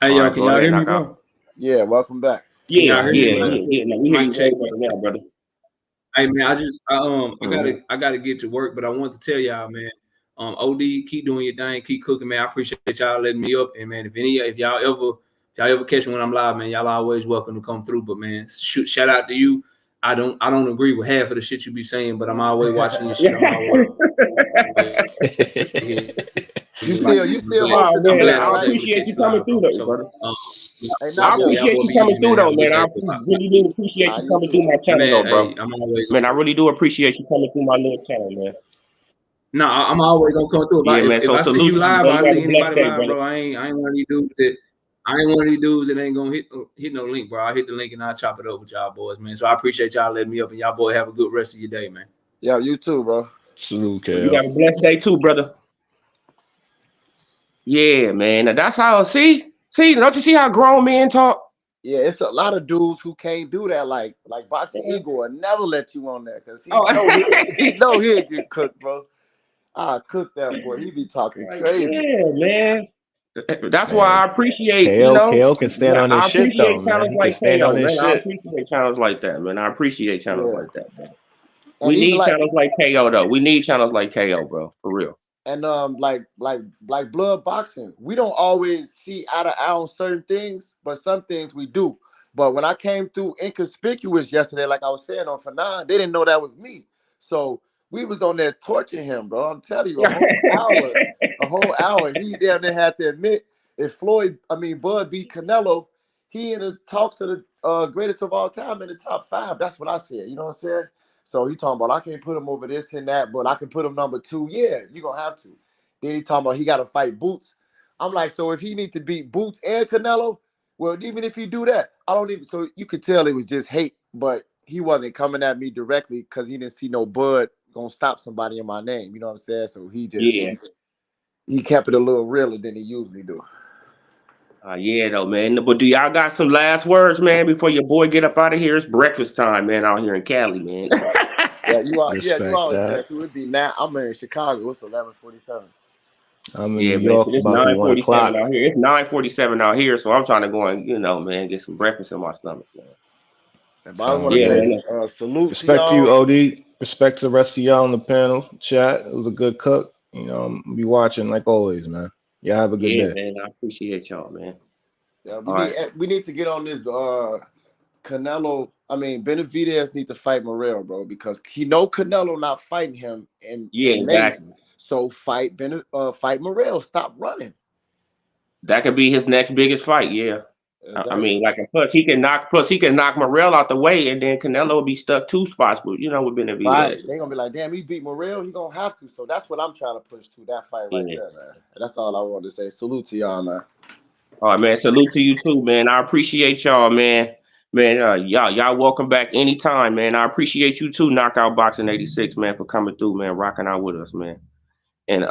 Hey, All y'all, right, can go y'all ahead, hear me, knockout. bro? Yeah, welcome back. Can Yeah, y'all hear me, yeah, man? yeah, yeah. No, we hear Mic you check. way better now, brother. Hey, man, I Mhm. gotta get to work, but I want to tell y'all, man. OD, keep doing your thing, keep cooking, man. I appreciate y'all letting me up, and man, if y'all ever catch me when I'm live, man, y'all always welcome to come through. But man, shout out to you. I don't agree with half of the shit you be saying, but I'm always watching your shit. I'm always You I'm still glad. Oh hosting the I'm man, glad panel, I I was right? able to appreciate catch you you coming live, through bro. though, So brother. Hey, y'all I not boy, yo. y'all appreciate boy you be coming easy, through man. Have though, a good man. I day, bro. really do appreciate Nah, you you coming through too. my Hey, channel man, though, bro. hey, I'm always Man, I really do appreciate you coming through my little channel, man. no, I'm always gonna come through. Yeah, man. If So I see you salute to you, live, man. or I You have see a blessed anybody day, live, brother. bro. I ain't one of these dudes that ain't gonna hit no link, bro. I hit the link and I'll chop it up with y'all boys, man. So I appreciate y'all letting me up, and y'all boy have a good rest of your day, man. Yeah, you too, bro. Salute, You Kel. have a blessed day too, brother. Yeah, man. Now that's how don't you see how grown men talk? Yeah, it's a lot of dudes who can't do that. Like Boxing Yeah. Eagle will never let you on there because Oh, he know he'll get cooked, bro. I cook that boy. He be talking like, crazy. yeah, man. That's why Man, I appreciate, KO can stand on his I shit though, appreciate man. channels He can like stand on KO, his man. I shit. appreciate channels like that, man. I appreciate channels Yeah, like that, man. We and even need like channels like KO though. We need channels like KO, bro. For real. and like blood boxing, we don't always see eye to eye on certain things, but some things we do. But when I came through inconspicuous yesterday, like I was saying on Fanon, they didn't know that was me. So we was on there torturing him, bro. I'm telling you, a whole hour. He damn near had to admit if Bud beat Canelo, he in the talks of the greatest of all time in the top 5. That's what I said. You know what I'm saying? So he talking about I can't put him over this and that, but I can put him number 2. Yeah, you gonna have to. Then he talking about he got to fight Boots. I'm like, so if he need to beat Boots and Canelo, well, even if he do that, I don't even. So you could tell it was just hate, but he wasn't coming at me directly because he didn't see no Bud gonna stop somebody in my name. You know what I'm saying? So Yeah. he kept it a little realer than he usually do. Yeah, though, man. But do y'all got some last words, man, before your boy get up out of here? It's breakfast time, man, out here in Cali, man. You Respect always say that. that too. It'd be now. I'm in Chicago. It's 11:47. I'm in New Yeah, man. York, So it's about to be 1 o'clock. 9:47 out here. It's 9:47 out here, so I'm trying to go and man, get some breakfast in my stomach, man. And but I Sound want to Yeah, good. say man. salute to Respect to you, y'all. OD. Respect to the rest of y'all on the panel chat. It was a good cook. I'm be watching like always, man. Y'all have a good Yeah, day. man. I appreciate y'all, man. Yeah, All right. we need to get on this Canelo. Benavidez need to fight Morrell, bro, because he know Canelo not fighting him Yeah, in May. exactly. So fight Morrell. Stop running. That could be his next biggest fight. Yeah. I Exactly. mean, like, and plus he can knock Morrell out the way, and then Canelo will be stuck 2 spots, with Right. Benavidez. They're gonna be like, damn, he beat Morrell, he gonna have to. So that's what I'm trying to push to, that fight right Yeah. there, man. And that's all I wanted to say. Salute to y'all, man. All right, man. Salute to you too, man. I appreciate y'all, man. Man, y'all welcome back anytime, man. I appreciate you too, Knockout Boxing 86, man, for coming through, man, rocking out with us, man. And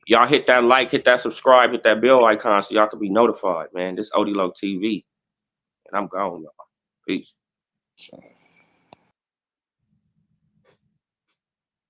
y'all hit that like, hit that subscribe, hit that bell icon so y'all can be notified, man. This Odilo TV. And I'm gone, y'all. Peace. Sure.